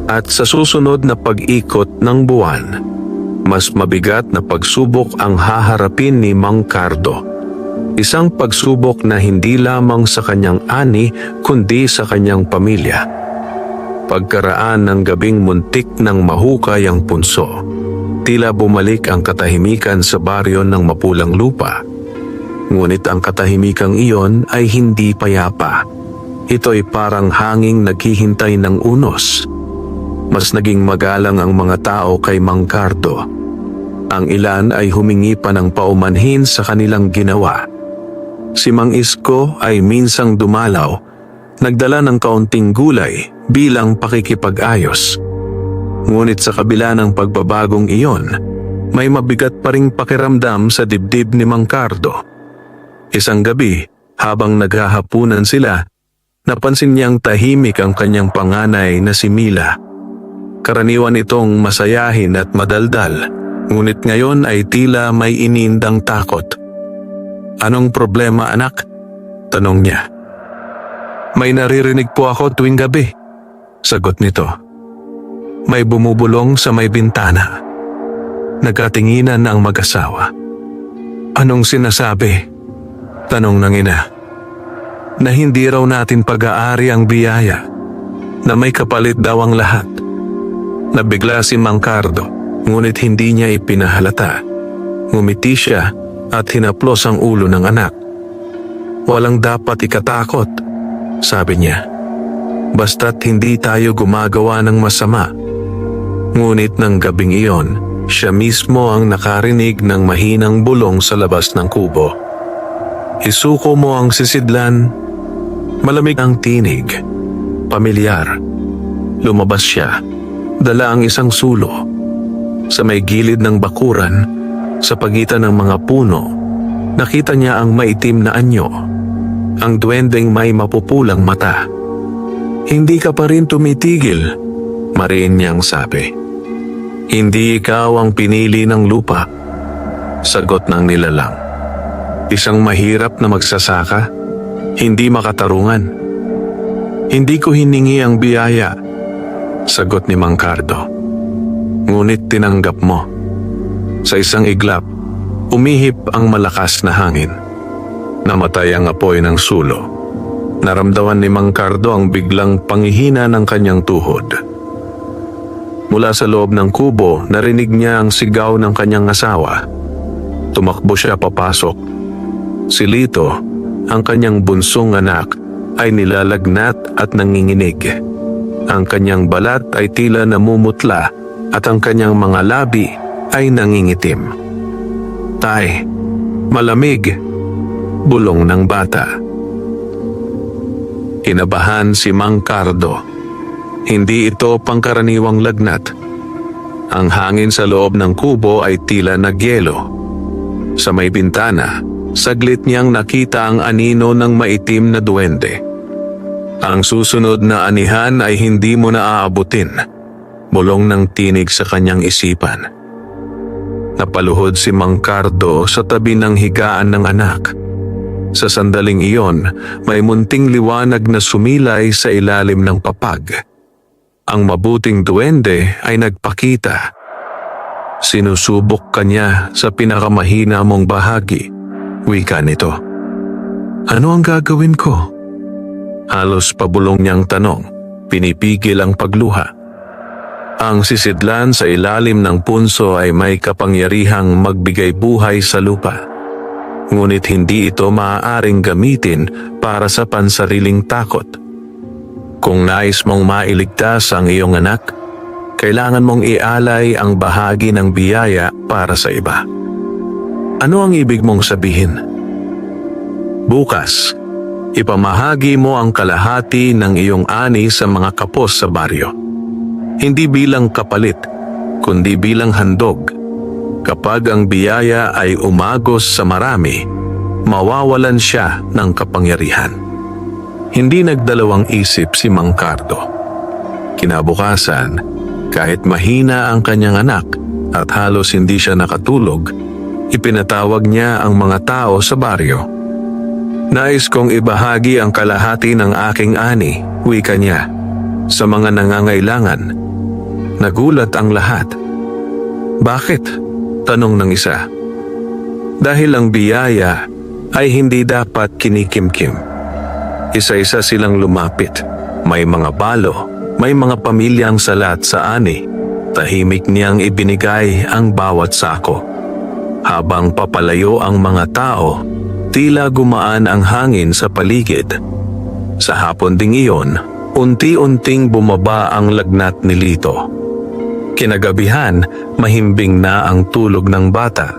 At sa susunod na pag-ikot ng buwan, mas mabigat na pagsubok ang haharapin ni Mang Cardo. Isang pagsubok na hindi lamang sa kanyang ani kundi sa kanyang pamilya. Pagkaraan ng gabing muntik ng mahukay ang punso, tila bumalik ang katahimikan sa baryo ng Mapulang Lupa. Ngunit ang katahimikang iyon ay hindi payapa. Ito'y parang hanging naghihintay ng unos. Mas naging magalang ang mga tao kay Mang Cardo. Ang ilan ay humingi pa ng paumanhin sa kanilang ginawa. Si Mang Isko ay minsang dumalaw, nagdala ng kaunting gulay bilang pakikipag-ayos. Ngunit sa kabila ng pagbabagong iyon, may mabigat pa ring pakiramdam sa dibdib ni Mang Cardo. Isang gabi, habang naghahapunan sila, napansin niyang tahimik ang kanyang panganay na si Mila. Karaniwan itong masayahin at madaldal, ngunit ngayon ay tila may inindang takot. Anong problema, anak? Tanong niya. May naririnig po ako tuwing gabi, sagot nito. May bumubulong sa may bintana. Nagkatinginan ang mag-asawa. Anong sinasabi? Tanong ng ina. Na hindi raw natin pag-aari ang biyaya, na may kapalit daw ang lahat. Nabigla si Mang Cardo, ngunit hindi niya ipinahalata. Ngumiti siya at hinaplos ang ulo ng anak. Walang dapat ikatakot, sabi niya. Basta't hindi tayo gumagawa ng masama. Ngunit ng gabing iyon, siya mismo ang nakarinig ng mahinang bulong sa labas ng kubo. Isuko mo ang sisidlan. Malamig ang tinig. Pamilyar. Lumabas siya. Dala ang isang sulo. Sa may gilid ng bakuran, sa pagitan ng mga puno, nakita niya ang maitim na anyo. Ang duwendeng may mapupulang mata. Hindi ka pa rin tumitigil, mariin niyang sabi. Hindi ikaw ang pinili ng lupa, sagot ng nilalang. Isang mahirap na magsasaka, hindi makatarungan. Hindi ko hiningi ang biyaya, sagot ni Mang Cardo. Ngunit tinanggap mo. Sa isang iglap, umihip ang malakas na hangin. Namatay ang apoy ng sulo. Naramdaman ni Mang Cardo ang biglang panghihina ng kanyang tuhod. Mula sa loob ng kubo, narinig niya ang sigaw ng kanyang asawa. Tumakbo siya papasok. Si Lito, ang kanyang bunsong anak, ay nilalagnat at nanginginig. Ang kanyang balat ay tila namumutla at ang kanyang mga labi ay nangingitim. Tay, malamig, bulong ng bata. Kinabahan si Mang Cardo. Hindi ito pangkaraniwang lagnat. Ang hangin sa loob ng kubo ay tila nagyelo. Sa may bintana, saglit niyang nakita ang anino ng maitim na duwende. Ang susunod na anihan ay hindi mo na aabutin. Bulong ng tinig sa kanyang isipan. Napaluhod si Mang Cardo sa tabi ng higaan ng anak. Sa sandaling iyon, may munting liwanag na sumilay sa ilalim ng papag. Ang mabuting duwende ay nagpakita. Sinusubok kanya sa pinakamahina mong bahagi, wika nito. Ano ang gagawin ko? Halos pabulong niyang tanong, pinipigil ang pagluha. Ang sisidlan sa ilalim ng punso ay may kapangyarihang magbigay buhay sa lupa. Ngunit hindi ito maaaring gamitin para sa pansariling takot. Kung nais mong mailigtas ang iyong anak, kailangan mong ialay ang bahagi ng biyaya para sa iba. Ano ang ibig mong sabihin? Bukas, ipamahagi mo ang kalahati ng iyong ani sa mga kapos sa baryo. Hindi bilang kapalit, kundi bilang handog. Kapag ang biyaya ay umagos sa marami, mawawalan siya ng kapangyarihan. Hindi nagdalawang isip si Mang Cardo. Kinabukasan, kahit mahina ang kanyang anak at halos hindi siya nakatulog, ipinatawag niya ang mga tao sa baryo. Nais kong ibahagi ang kalahati ng aking ani, wika niya, sa mga nangangailangan. Nagulat ang lahat. Bakit? Tanong ng isa. Dahil ang biyaya ay hindi dapat kinikimkim. Isa-isa silang lumapit. May mga balo, may mga pamilyang salat sa ani. Tahimik niyang ibinigay ang bawat sako. Habang papalayo ang mga tao, tila gumaan ang hangin sa paligid. Sa hapon ding iyon, unti-unting bumaba ang lagnat ni Lito. Kinagabihan, mahimbing na ang tulog ng bata.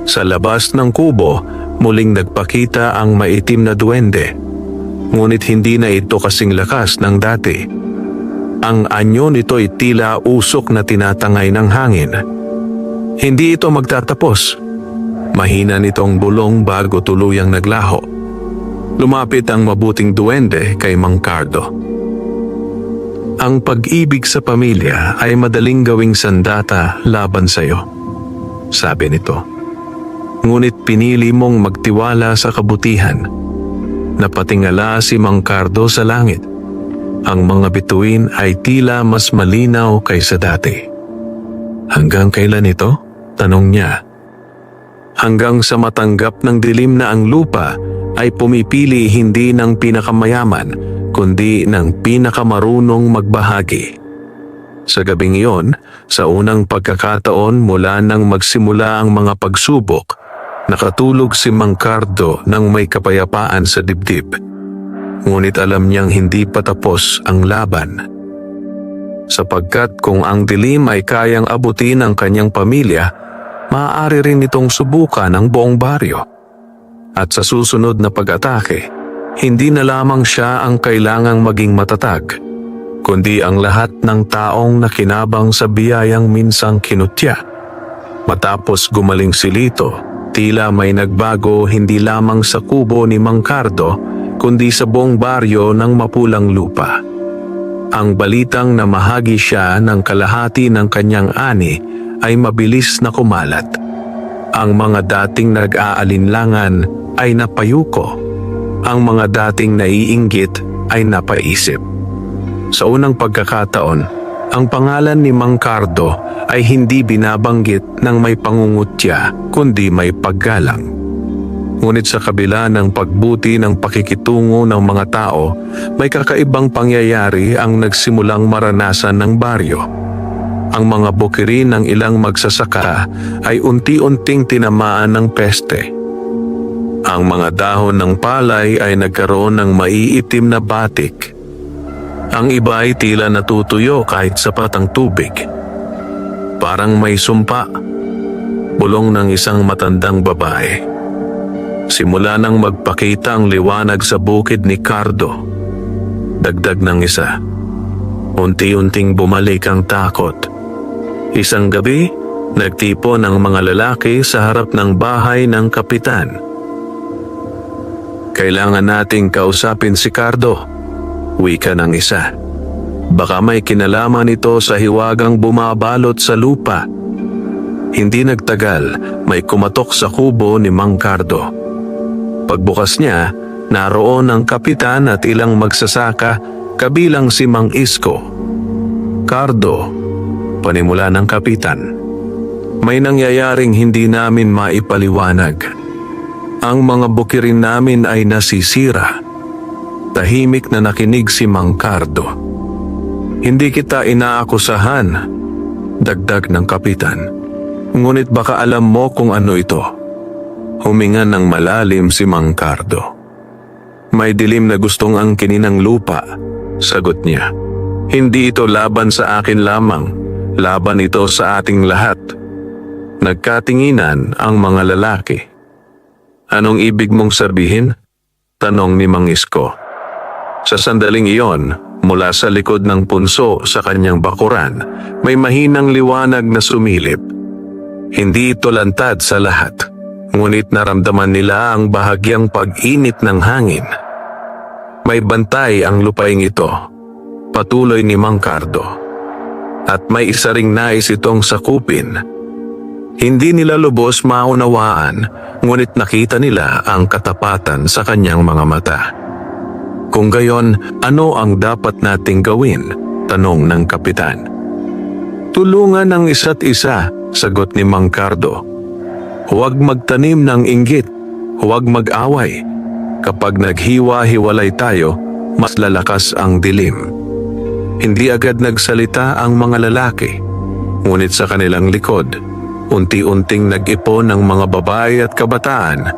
Sa labas ng kubo, muling nagpakita ang maitim na duwende. Ngunit hindi na ito kasing lakas ng dati. Ang anyo nito'y tila usok na tinatangay ng hangin. Hindi ito magtatapos. Mahina nitong bulong bago tuluyang naglaho. Lumapit ang mabuting duwende kay Mang Cardo. Ang pag-ibig sa pamilya ay madaling gawing sandata laban sa iyo, sabi nito. Ngunit pinili mong magtiwala sa kabutihan. Napatingala si Mang Cardo sa langit. Ang mga bituin ay tila mas malinaw kaysa dati. Hanggang kailan ito? Tanong niya. Hanggang sa matanggap ng dilim na ang lupa ay pumipili hindi ng pinakamayaman kundi ng pinakamarunong magbahagi. Sa gabing iyon, sa unang pagkakataon mula nang magsimula ang mga pagsubok, nakatulog si Mang Cardo ng may kapayapaan sa dibdib. Ngunit alam niyang hindi pa tapos ang laban. Sapagkat kung ang dilim ay kayang abutin ang kanyang pamilya, maaari rin itong subukan ang buong baryo. At sa susunod na pag-atake, hindi na lamang siya ang kailangang maging matatag, kundi ang lahat ng taong nakinabang sa biyayang minsang kinutya. Matapos gumaling si Lito, tila may nagbago hindi lamang sa kubo ni Mang Cardo, kundi sa buong baryo ng Mapulang Lupa. Ang balitang na mahagi siya ng kalahati ng kanyang ani ay mabilis na kumalat. Ang mga dating nag-aalinlangan ay napayuko. Ang mga dating naiinggit ay napaisip. Sa unang pagkakataon, ang pangalan ni Mang Cardo ay hindi binabanggit ng may pangungutya kundi may paggalang. Ngunit sa kabila ng pagbuti ng pakikitungo ng mga tao, may kakaibang pangyayari ang nagsimulang maranasan ng baryo. Ang mga bukirin ng ilang magsasaka ay unti-unting tinamaan ng peste. Ang mga dahon ng palay ay nagkaroon ng maiitim na batik. Ang iba ay tila natutuyo kahit sapat ang tubig. Parang may sumpa, bulong ng isang matandang babae. Simula nang magpakita ang liwanag sa bukid ni Cardo. Dagdag ng isa. Unti-unting bumalik ang takot. Isang gabi, nagtipon ang mga lalaki sa harap ng bahay ng kapitan. Kailangan nating kausapin si Cardo, wika ng isa. Baka may kinalaman ito sa hiwagang bumabalot sa lupa. Hindi nagtagal, may kumatok sa kubo ni Mang Cardo. Pagbukas niya, naroon ang kapitan at ilang magsasaka kabilang si Mang Isko. Cardo, panimula ng kapitan. May nangyayaring hindi namin maipaliwanag. Ang mga bukirin namin ay nasisira. Tahimik na nakinig si Mang Cardo. Hindi kita inaakusahan, dagdag ng kapitan. Ngunit baka alam mo kung ano ito. Huminga ng malalim si Mang Cardo. May dilim na gustong angkinin ng lupa, sagot niya. Hindi ito laban sa akin lamang, laban ito sa ating lahat. Nagkatinginan ang mga lalaki. Anong ibig mong sabihin? Tanong ni Mang Isko. Sa sandaling iyon, mula sa likod ng punso sa kanyang bakuran, may mahinang liwanag na sumilip. Hindi ito lantad sa lahat. Ngunit naramdaman nila ang bahagyang pag-init ng hangin. May bantay ang lupaing ito, patuloy ni Mang Cardo. At may isa ring nais itong sakupin. Hindi nila lubos maunawaan, ngunit nakita nila ang katapatan sa kanyang mga mata. Kung gayon, ano ang dapat nating gawin? Tanong ng kapitan. Tulungan ang isa't isa, sagot ni Mang Cardo. Huwag magtanim ng inggit, huwag mag-away. Kapag naghiwa-hiwalay tayo, mas lalakas ang dilim. Hindi agad nagsalita ang mga lalaki, ngunit sa kanilang likod, unti-unting nag-ipon ng mga babae at kabataan,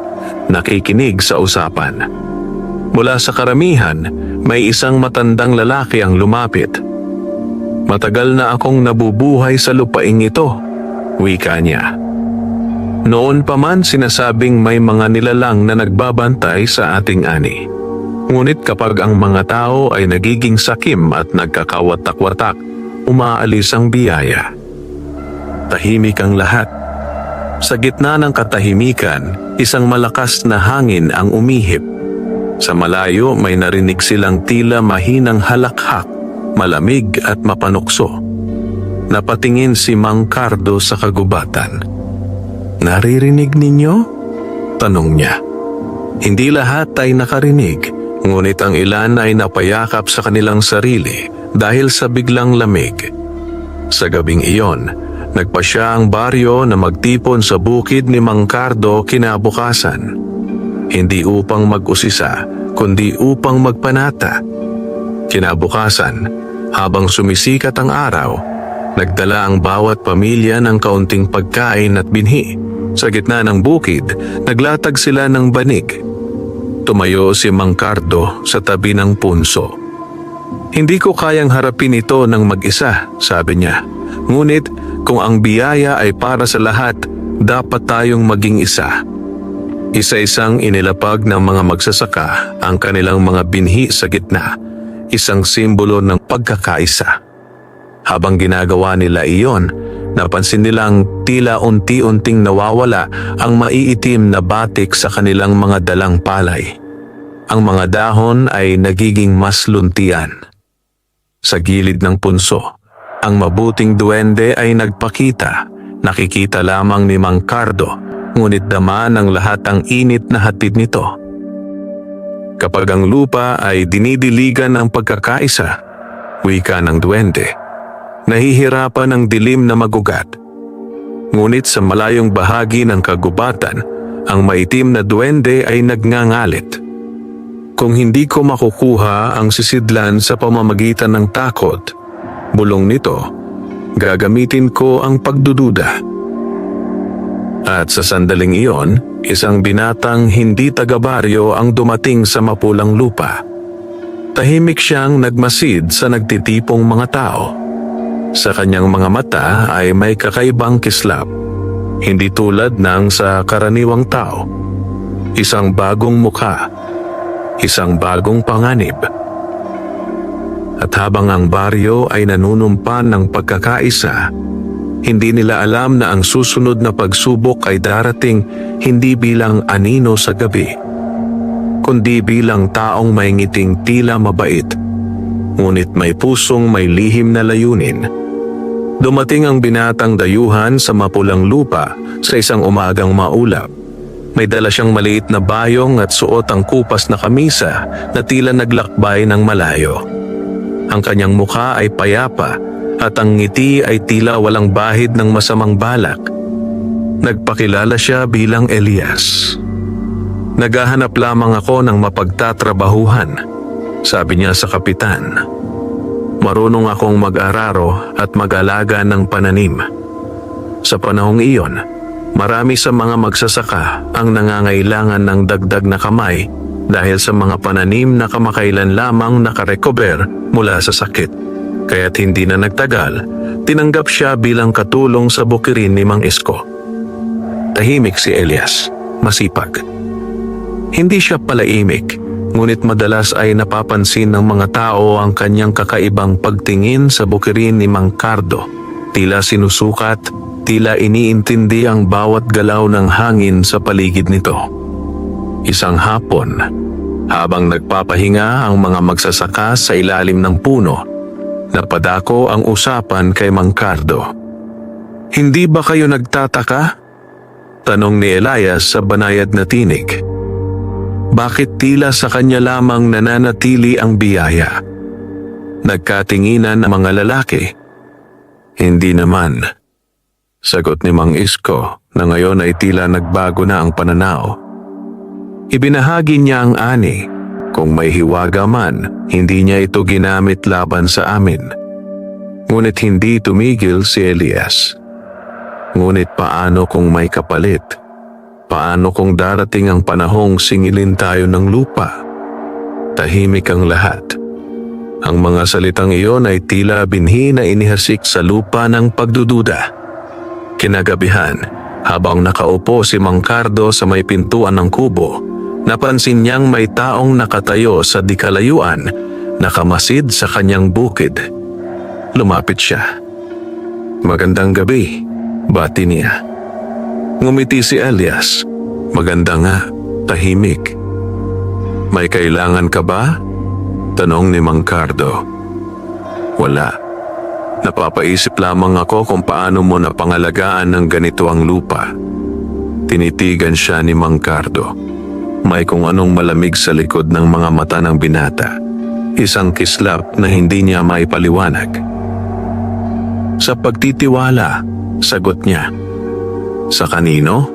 nakikinig sa usapan. Mula sa karamihan, may isang matandang lalaki ang lumapit. Matagal na akong nabubuhay sa lupaing ito, wika niya. Noon pa man sinasabing may mga nilalang na nagbabantay sa ating ani. Ngunit kapag ang mga tao ay nagiging sakim at nagkakawatak-watak, umaalis ang biyaya. Tahimik ang lahat. Sa gitna ng katahimikan, isang malakas na hangin ang umihip. Sa malayo may narinig silang tila mahinang halakhak, malamig at mapanukso. Napatingin si Mang Cardo sa kagubatan. Naririnig ninyo? Tanong niya. Hindi lahat ay nakarinig, ngunit ang ilan ay napayakap sa kanilang sarili dahil sa biglang lamig. Sa gabing iyon, Nagpasya ang baryo na magtipon sa bukid ni Mang Cardo kinabukasan. Hindi upang mag-usisa, kundi upang magpanata. Kinabukasan, habang sumisikat ang araw, nagdala ang bawat pamilya ng kaunting pagkain at binhi. Sa gitna ng bukid, naglatag sila ng banig. Tumayo si Mang Cardo sa tabi ng punso. "Hindi ko kayang harapin ito ng mag-isa," sabi niya. "Ngunit kung ang biyaya ay para sa lahat, dapat tayong maging isa." Isa-isang inilapag ng mga magsasaka ang kanilang mga binhi sa gitna, isang simbolo ng pagkakaisa. Habang ginagawa nila iyon, napansin nilang tila unti-unting nawawala ang maiitim na batik sa kanilang mga dalang palay. Ang mga dahon ay nagiging mas luntian. Sa gilid ng punso, ang mabuting duwende ay nagpakita. Nakikita lamang ni Mang Cardo, ngunit dama ng lahat ang init na hatid nito. Kapag ang lupa ay dinidiligan ng pagkakaisa, wika ng duwende, nahihirapan ang dilim na magugat. Ngunit sa malayong bahagi ng kagubatan, ang maitim na duwende ay nagngangalit. "Kung hindi ko makukuha ang sisidlan sa pamamagitan ng takot, bulong nito, gagamitin ko ang pagdududa." At sa sandaling iyon, isang binatang hindi taga-baryo ang dumating sa mapulang lupa. Tahimik siyang nagmasid sa nagtitipong mga tao. Sa kanyang mga mata ay may kakaibang kislap, hindi tulad ng sa karaniwang tao. Isang bagong mukha, isang bagong panganib. At habang ang baryo ay nanunumpan ng pagkakaisa, hindi nila alam na ang susunod na pagsubok ay darating hindi bilang anino sa gabi, kundi bilang taong may ngiting tila mabait, ngunit may pusong may lihim na layunin. Dumating ang binatang dayuhan sa mapulang lupa sa isang umagang maulap. May dala siyang maliit na bayong at suot ang kupas na kamisa na tila naglakbay ng malayo. Ang kanyang mukha ay payapa at ang ngiti ay tila walang bahid ng masamang balak. Nagpakilala siya bilang Elias. "Naghahanap lamang ako ng mapagtatrabahuhan," sabi niya sa kapitan. "Marunong akong mag-araro at mag-alaga ng pananim." Sa panahong iyon, marami sa mga magsasaka ang nangangailangan ng dagdag na kamay dahil sa mga pananim na kamakailan lamang nakarecover mula sa sakit. Kaya't hindi na nagtagal, tinanggap siya bilang katulong sa bukirin ni Mang Isko. Tahimik si Elias, masipag. Hindi siya palaimik, ngunit madalas ay napapansin ng mga tao ang kanyang kakaibang pagtingin sa bukirin ni Mang Cardo. Tila sinusukat, tila iniintindi ang bawat galaw ng hangin sa paligid nito. Isang hapon, habang nagpapahinga ang mga magsasaka sa ilalim ng puno, napadako ang usapan kay Mang Cardo. "Hindi ba kayo nagtataka?" tanong ni Elias sa banayad na tinig. "Bakit tila sa kanya lamang nananatili ang biyaya?" Nagkatinginan ang mga lalaki. "Hindi naman," sagot ni Mang Isko na ngayon ay tila nagbago na ang pananaw. Ibinahagi niya ang ani. Kung may hiwaga man, hindi niya ito ginamit laban sa amin. Ngunit hindi tumigil si Elias. "Ngunit paano kung may kapalit? Paano kung darating ang panahong singilin tayo ng lupa?" Tahimik ang lahat. Ang mga salitang iyon ay tila binhi na inihasik sa lupa ng pagdududa. Kinagabihan, habang nakaupo si Mang Cardo sa may pintuan ng kubo, napansin niyang may taong nakatayo sa di kalayuan, nakamasid sa kanyang bukid. Lumapit siya. "Magandang gabi," bati niya. Ngumiti si Elias. "Maganda nga," tahimik. "May kailangan ka ba?" tanong ni Mang Cardo. "Wala. Napapaisip lamang ako kung paano mo napangalagaan ng ganito ang lupa." Tinitigan siya ni Mang Cardo. May kung anong malamig sa likod ng mga mata ng binata. Isang kislap na hindi niya maipaliwanag. Sa pagtitiwala, Sagot niya. Sa kanino?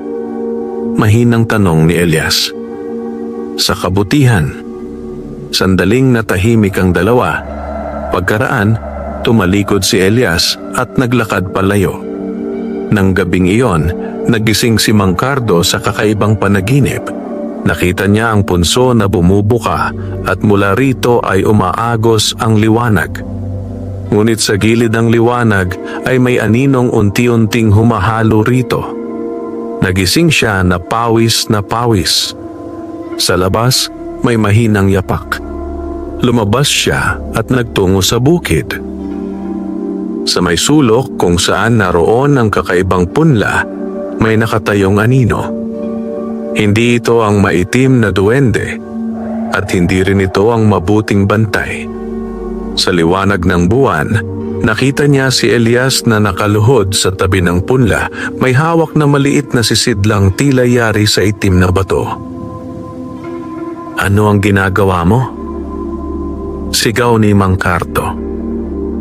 Mahinang tanong ni Elias. Sa kabutihan. Sandaling natahimik ang dalawa. Pagkaraan, tumalikod si Elias at naglakad palayo. Nang gabing iyon, nagising si Mang Cardo sa kakaibang panaginip. Nakita niya ang punso na bumubuka at mula rito ay umaagos ang liwanag. Ngunit sa gilid ng liwanag ay may aninong unti-unting humahalo rito. Nagising siya na pawis na pawis. Sa labas, may mahinang yapak. Lumabas siya at nagtungo sa bukid. Sa may sulok kung saan naroon ang kakaibang punla, may nakatayong anino. Hindi ito ang maitim na duwende at hindi rin ito ang mabuting bantay. Sa liwanag ng buwan, nakita niya si Elias na nakaluhod sa tabi ng punla, may hawak na maliit na sisidlang tila yari sa itim na bato. Ano ang ginagawa mo? Sigaw ni Mang Cardo.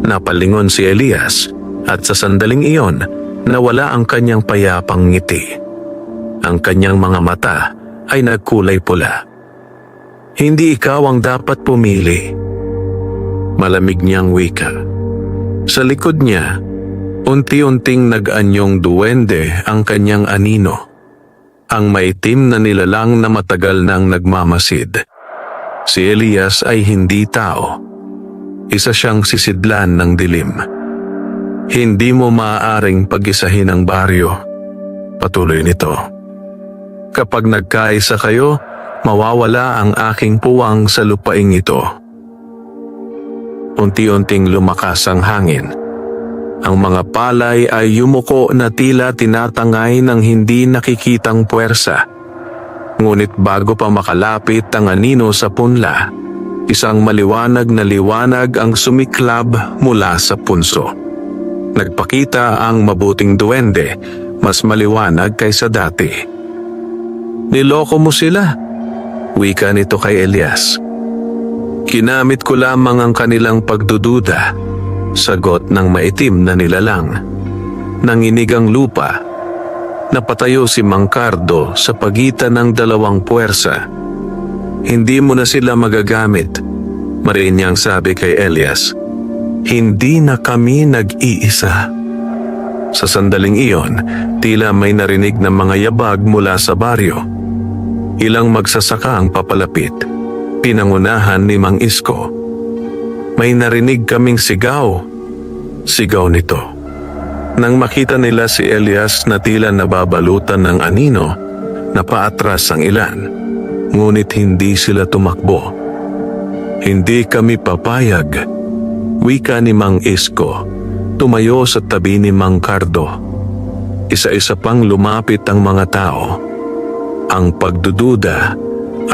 Napalingon si Elias at sa sandaling iyon, nawala ang kanyang payapang ngiti. Ang kanyang mga mata ay nagkulay pula. Hindi ikaw ang dapat pumili. Malamig niyang wika. Sa likod niya, unti-unting nag-anyong duwende ang kanyang anino. Ang maitim na nilalang na matagal nang nagmamasid. Si Elias ay hindi tao. Isa siyang sisidlan ng dilim. Hindi mo maaaring pag-isahin ang baryo. Patuloy nito. Kapag nagkaisa kayo, mawawala ang aking puwang sa lupaing ito. Unti-unting lumakas ang hangin. Ang mga palay ay yumuko na tila tinatangay ng hindi nakikitang puwersa. Ngunit bago pa makalapit ang anino sa punla, isang maliwanag na liwanag ang sumiklab mula sa punso. Nagpakita ang mabuting duwende, mas maliwanag kaysa dati. Niloko mo sila, wika nito kay Elias. Kinamit ko lamang ang kanilang pagdududa, sagot ng maitim na nilalang. Nanginig ang lupa. Napatayo si Mang Cardo sa pagitan ng dalawang puwersa. Hindi mo na sila magagamit, mariin niyang sabi kay Elias. Hindi na kami nag-iisa. Sa sandaling iyon, tila may narinig ng mga yabag mula sa baryo. Ilang magsasaka ang papalapit. Pinangunahan ni Mang Isko. May narinig kaming sigaw. Sigaw nito. Nang makita nila si Elias na tila nababalutan ng anino, napaatras ang ilan. Ngunit hindi sila tumakbo. Hindi kami papayag. Wika ni Mang Isko. Tumayo sa tabi ni Mang Cardo. Isa-isa pang lumapit ang mga tao. Ang pagdududa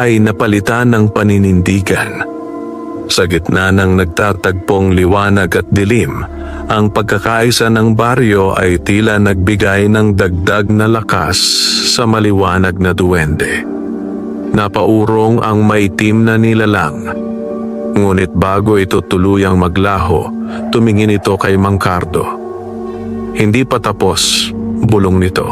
ay napalitan ng paninindigan. Sa gitna ng nagtatagpong liwanag at dilim, ang pagkakaisa ng baryo ay tila nagbigay ng dagdag na lakas sa maliwanag na duwende. Napaurong ang maitim na nilalang. Ngunit bago ito tuluyang maglaho, tumingin ito kay Mang Cardo. Hindi pa tapos, bulong nito.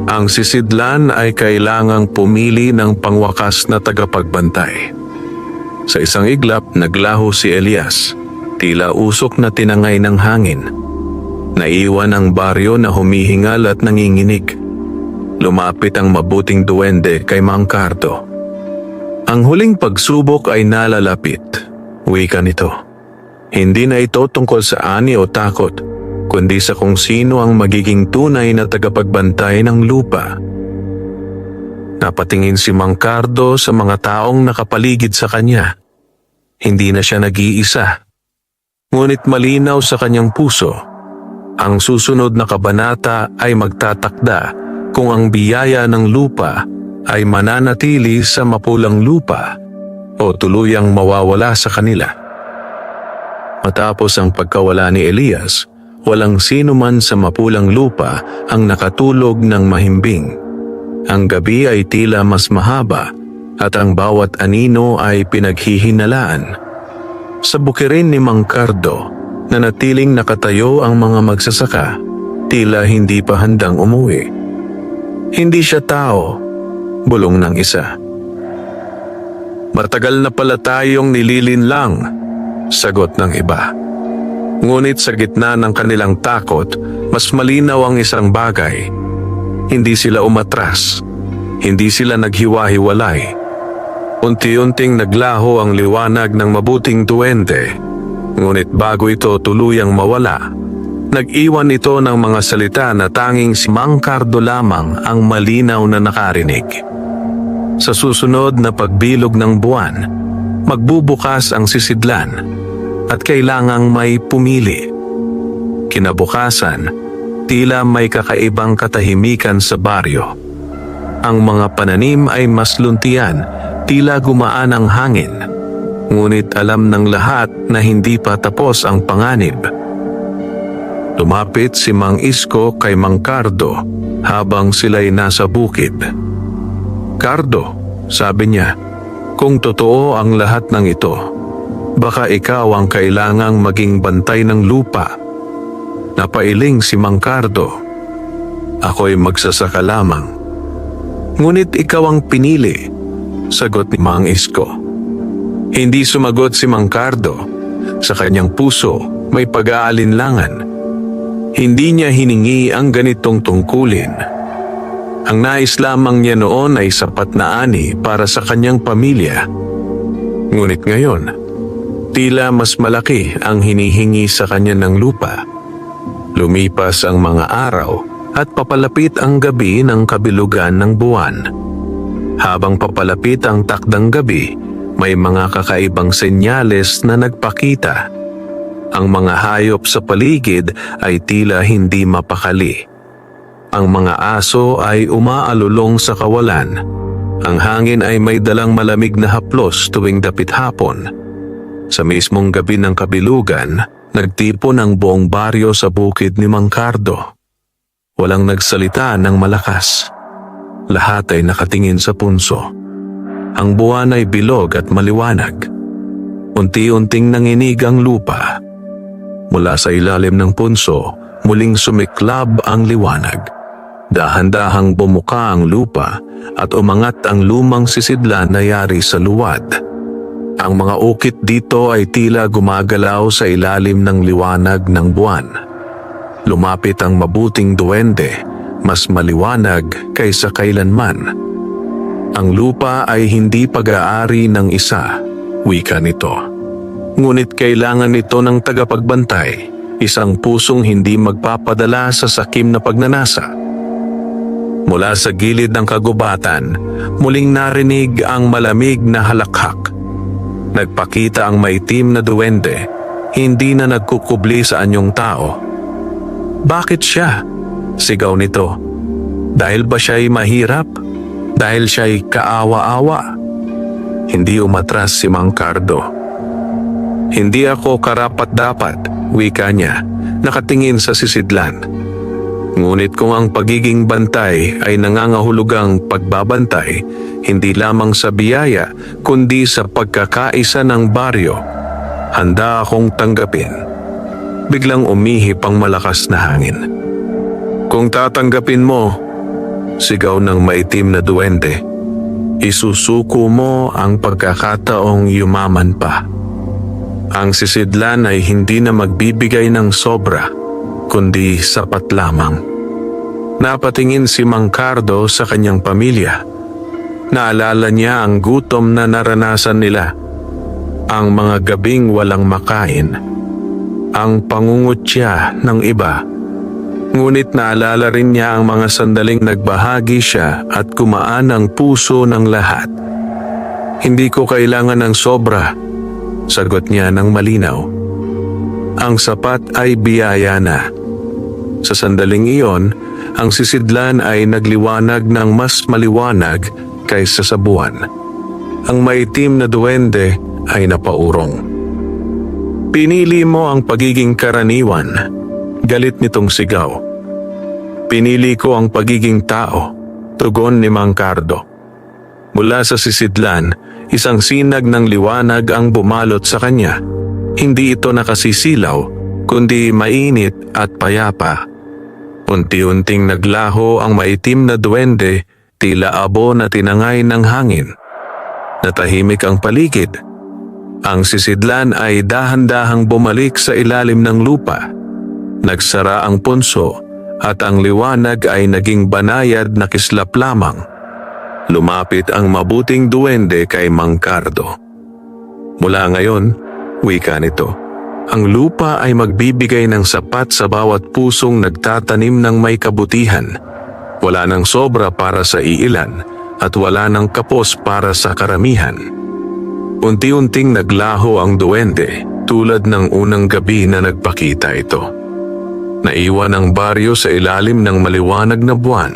Ang sisidlan ay kailangang pumili ng pangwakas na tagapagbantay. Sa isang iglap, naglaho si Elias. Tila usok na tinangay ng hangin. Naiwan ang baryo na humihingal at nanginginig. Lumapit ang mabuting duwende kay Mang Cardo. Ang huling pagsubok ay nalalapit. Wika nito. Hindi na ito tungkol sa ani o takot, kundi sa kung sino ang magiging tunay na tagapagbantay ng lupa. Napatingin si Mang Cardo sa mga taong nakapaligid sa kanya. Hindi na siya nag-iisa. Ngunit malinaw sa kanyang puso, ang susunod na kabanata ay magtatakda kung ang biyaya ng lupa ay mananatili sa mapulang lupa o tuluyang mawawala sa kanila. Matapos ang pagkawala ni Elias, walang sino man sa mapulang lupa ang nakatulog ng mahimbing. Ang gabi ay tila mas mahaba at ang bawat anino ay pinaghihinalaan. Sa bukirin ni Mang Cardo, nanatiling nakatayo ang mga magsasaka. tila hindi pa handang umuwi. Hindi siya tao, bulong ng isa. Matagal na pala tayong nililinlang, sagot ng iba. Ngunit sa gitna ng kanilang takot, mas malinaw ang isang bagay. Hindi sila umatras, hindi sila naghiwa-hiwalay. Unti-unting naglaho ang liwanag ng mabuting duwende, ngunit bago ito tuluyang mawala, nag-iwan ito ng mga salita na tanging si Mang Cardo lamang ang malinaw na nakarinig. Sa susunod na pagbilog ng buwan, magbubukas ang sisidlan at kailangang may pumili. Kinabukasan, tila may kakaibang katahimikan sa baryo. Ang mga pananim ay mas luntian, tila gumaan ang hangin. Ngunit alam ng lahat na hindi pa tapos ang panganib. Lumapit si Mang Isko kay Mang Cardo habang sila'y nasa bukid. Cardo, sabi niya, kung totoo ang lahat ng ito, baka ikaw ang kailangang maging bantay ng lupa. Napailing si Mang Cardo. Ako'y magsasaka lamang. Ngunit ikaw ang pinili, sagot ni Mang Isko. Hindi sumagot si Mang Cardo. Sa kanyang puso may pag-aalinlangan. Hindi niya hiningi ang ganitong tungkulin. Ang nais lamang niya noon ay sapat na ani para sa kanyang pamilya. Ngunit ngayon, tila mas malaki ang hinihingi sa kanya ng lupa. Lumipas ang mga araw at papalapit ang gabi ng kabilugan ng buwan. Habang papalapit ang takdang gabi, may mga kakaibang senyales na nagpakita. Ang mga hayop sa paligid ay tila hindi mapakali. Ang mga aso ay umaalulong sa kawalan. Ang hangin ay may dalang malamig na haplos tuwing dapit hapon. Sa mismong gabi ng kabilugan, nagtipon ang buong baryo sa bukid ni Mang Cardo. Walang nagsalita ng malakas. Lahat ay nakatingin sa punso. Ang buwan ay bilog at maliwanag. Unti-unting nanginig ang lupa. Mula sa ilalim ng punso, muling sumiklab ang liwanag. Dahan-dahang bumuka ang lupa at umangat ang lumang sisidlan na yari sa luwad. Ang mga ukit dito ay tila gumagalaw sa ilalim ng liwanag ng buwan. Lumapit ang mabuting duwende, mas maliwanag kaysa kailanman. Ang lupa ay hindi pag-aari ng isa, wika nito. Ngunit kailangan ito ng tagapagbantay, isang pusong hindi magpapadala sa sakim na pagnanasa. Mula sa gilid ng kagubatan, muling narinig ang malamig na halakhak. Nagpakita ang maitim na duwende, hindi na nagkukubli sa anyong tao. Bakit siya? Sigaw nito. Dahil ba siya'y mahirap? Dahil siya'y kaawa-awa? Hindi umatras si Mang Cardo. Hindi ako karapat-dapat, wika niya, nakatingin sa sisidlan. Ngunit kung ang pagiging bantay ay nangangahulugang pagbabantay, hindi lamang sa biyaya, kundi sa pagkakaisa ng baryo, handa akong tanggapin. Biglang umihip ang malakas na hangin. Kung tatanggapin mo, sigaw ng maitim na duwende, isusuko mo ang pagkakataong yumaman pa. Ang sisidlan ay hindi na magbibigay ng sobra, kundi sapat lamang. Napatingin si Mang Cardo sa kanyang pamilya. Naalala niya ang gutom na naranasan nila, ang mga gabing walang makain, ang pangungutya ng iba. Ngunit naalala rin niya ang mga sandaling nagbahagi siya at kumaan ang puso ng lahat. Hindi ko kailangan ng sobra, sagot niya ng malinaw. Ang sapat ay biyaya na. Sa sandaling iyon, ang sisidlan ay nagliwanag ng mas maliwanag kaysa sa buwan. Ang maitim na duwende ay napaurong. Pinili mo ang pagiging karaniwan, galit nitong sigaw. Pinili ko ang pagiging tao, tugon ni Mang Cardo. Mula sa sisidlan, isang sinag ng liwanag ang bumalot sa kanya. Hindi ito nakasisilaw, kundi mainit at payapa. Unti-unting naglaho ang maitim na duwende, tila abo na tinangay ng hangin. Natahimik ang paligid. Ang sisidlan ay dahan-dahang bumalik sa ilalim ng lupa. Nagsara ang punso at ang liwanag ay naging banayad na kislap lamang. Lumapit ang mabuting duwende kay Mang Cardo. Mula ngayon, wika nito, ang lupa ay magbibigay ng sapat sa bawat pusong nagtatanim ng may kabutihan. Wala nang sobra para sa iilan at wala nang kapos para sa karamihan. Unti-unting naglaho ang duwende tulad ng unang gabi na nagpakita ito. Naiwan ang baryo sa ilalim ng maliwanag na buwan.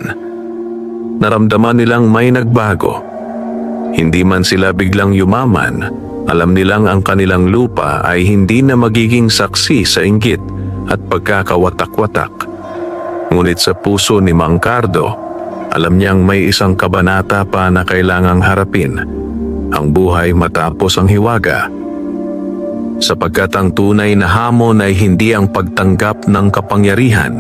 Naramdaman nilang may nagbago. Hindi man sila biglang yumaman, alam nilang ang kanilang lupa ay hindi na magiging saksi sa inggit at pagkakawatak-watak. Ngunit sa puso ni Mang Cardo, alam niyang may isang kabanata pa na kailangang harapin, ang buhay matapos ang hiwaga. Sapagkat ang tunay na hamon ay hindi ang pagtanggap ng kapangyarihan,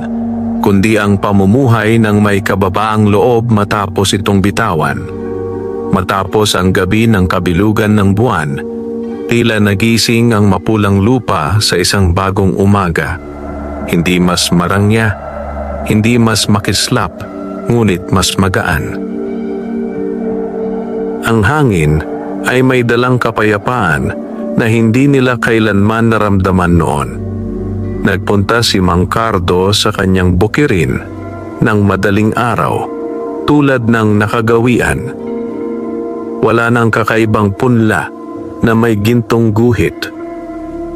kundi ang pamumuhay ng may kababaang loob matapos itong bitawan. Matapos ang gabi ng kabilugan ng buwan, tila nagising ang mapulang lupa sa isang bagong umaga. Hindi mas marangya, hindi mas makislap, ngunit mas magaan. Ang hangin ay may dalang kapayapaan na hindi nila kailanman naramdaman noon. Nagpunta si Mang Cardo sa kanyang bukirin ng madaling araw, tulad ng nakagawian. Wala nang kakaibang punla na may gintong guhit.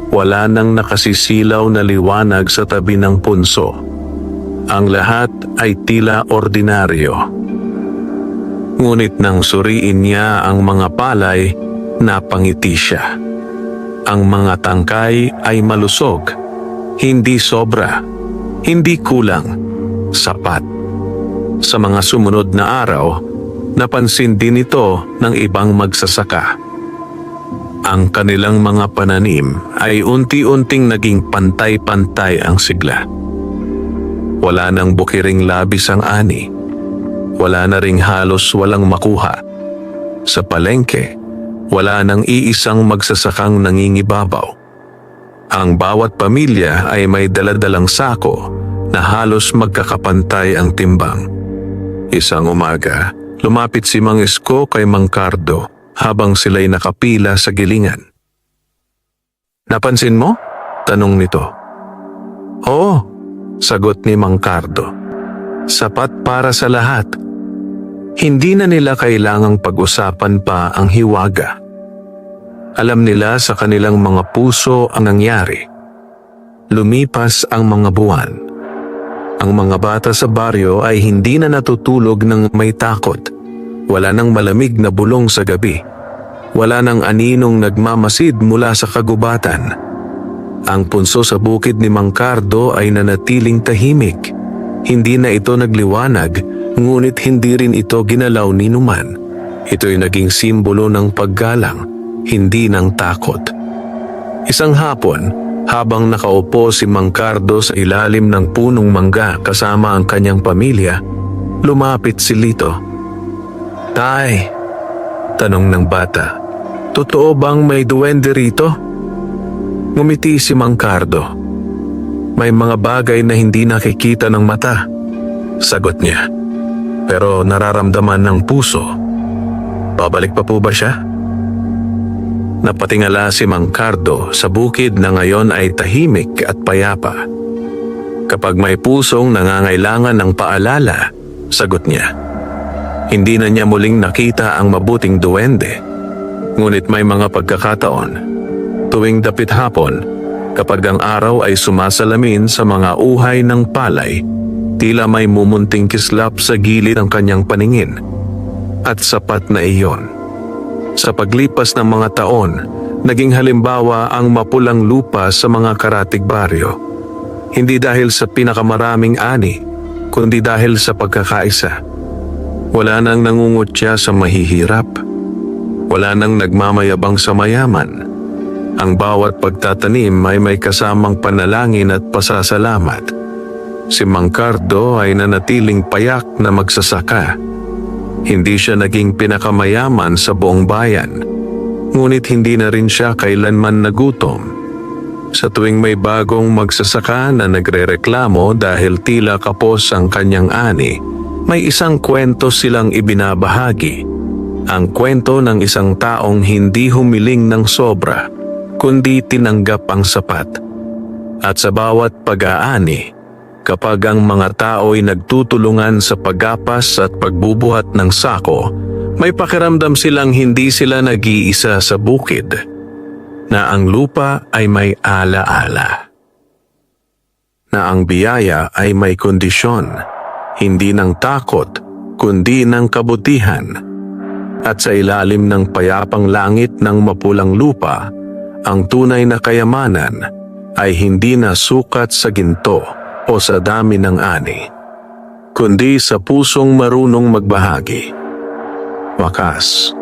Wala nang nakasisilaw na liwanag sa tabi ng punso. Ang lahat ay tila ordinaryo. Ngunit nang suriin niya ang mga palay, napangiti siya. Ang mga tangkay ay malusog, hindi sobra, hindi kulang, sapat. Sa mga sumunod na araw, napansin din ito ng ibang magsasaka. Ang kanilang mga pananim ay unti-unting naging pantay-pantay ang sigla. Wala nang bukiring labis ang ani. Wala na ring halos walang makuha. Sa palengke, wala nang iisang magsasakang nangingibabaw. Ang bawat pamilya ay may daladalang sako na halos magkakapantay ang timbang. Isang umaga, lumapit si Mang Isko kay Mang Cardo habang sila'y nakapila sa gilingan. "Napansin mo?" tanong nito. "Oo," sagot ni Mang Cardo. "Sapat para sa lahat. Hindi na nila kailangang pag-usapan pa ang hiwaga. Alam nila sa kanilang mga puso ang nangyari. Lumipas ang mga buwan. Ang mga bata sa baryo ay hindi na natutulog ng may takot. Wala nang malamig na bulong sa gabi. Wala nang aninong nagmamasid mula sa kagubatan. Ang punso sa bukid ni Mang Cardo ay nanatiling tahimik. Hindi na ito nagliwanag, ngunit hindi rin ito ginalaw ni numan. Ito'y naging simbolo ng paggalang, hindi ng takot. Isang hapon, habang nakaupo si Mang Cardo sa ilalim ng punong mangga kasama ang kanyang pamilya, lumapit si Lito. "Tay," tanong ng bata, "totoo bang may duwende rito?" Ngumiti si Mang Cardo. "May mga bagay na hindi nakikita ng mata," sagot niya. "Pero nararamdaman ng puso. Babalik pa po ba siya?" Napatingala si Mang Cardo sa bukid na ngayon ay tahimik at payapa. "Kapag may pusong nangangailangan ng paalala," sagot niya. Hindi na niya muling nakita ang mabuting duwende. Ngunit may mga pagkakataon, tuwing dapit hapon, kapag ang araw ay sumasalamin sa mga uhay ng palay, tila may mumunting kislap sa gilid ng kanyang paningin. At sapat na iyon. Sa paglipas ng mga taon, naging halimbawa ang mapulang lupa sa mga karatig baryo. Hindi dahil sa pinakamaraming ani, kundi dahil sa pagkakaisa. Wala nang nangungutya sa mahihirap. Wala nang nagmamayabang sa mayaman. Ang bawat pagtatanim ay may kasamang panalangin at pasasalamat. Si Mang Cardo ay nanatiling payak na magsasaka. Hindi siya naging pinakamayaman sa buong bayan, ngunit hindi na rin siya kailanman nagutom. Sa tuwing may bagong magsasaka na nagrereklamo dahil tila kapos ang kanyang ani, may isang kwento silang ibinabahagi. Ang kwento ng isang taong hindi humiling ng sobra, kundi tinanggap ang sapat. At sa bawat pag-aani, kapag ang mga tao'y nagtutulungan sa paggapas at pagbubuhat ng sako, may pakiramdam silang hindi sila nag-iisa sa bukid, na ang lupa ay may alaala. Na ang biyaya ay may kondisyon, hindi ng takot, kundi ng kabutihan. At sa ilalim ng payapang langit ng mapulang lupa, ang tunay na kayamanan ay hindi na sukat sa ginto o sa dami ng ani, kundi sa pusong marunong magbahagi. Wakas,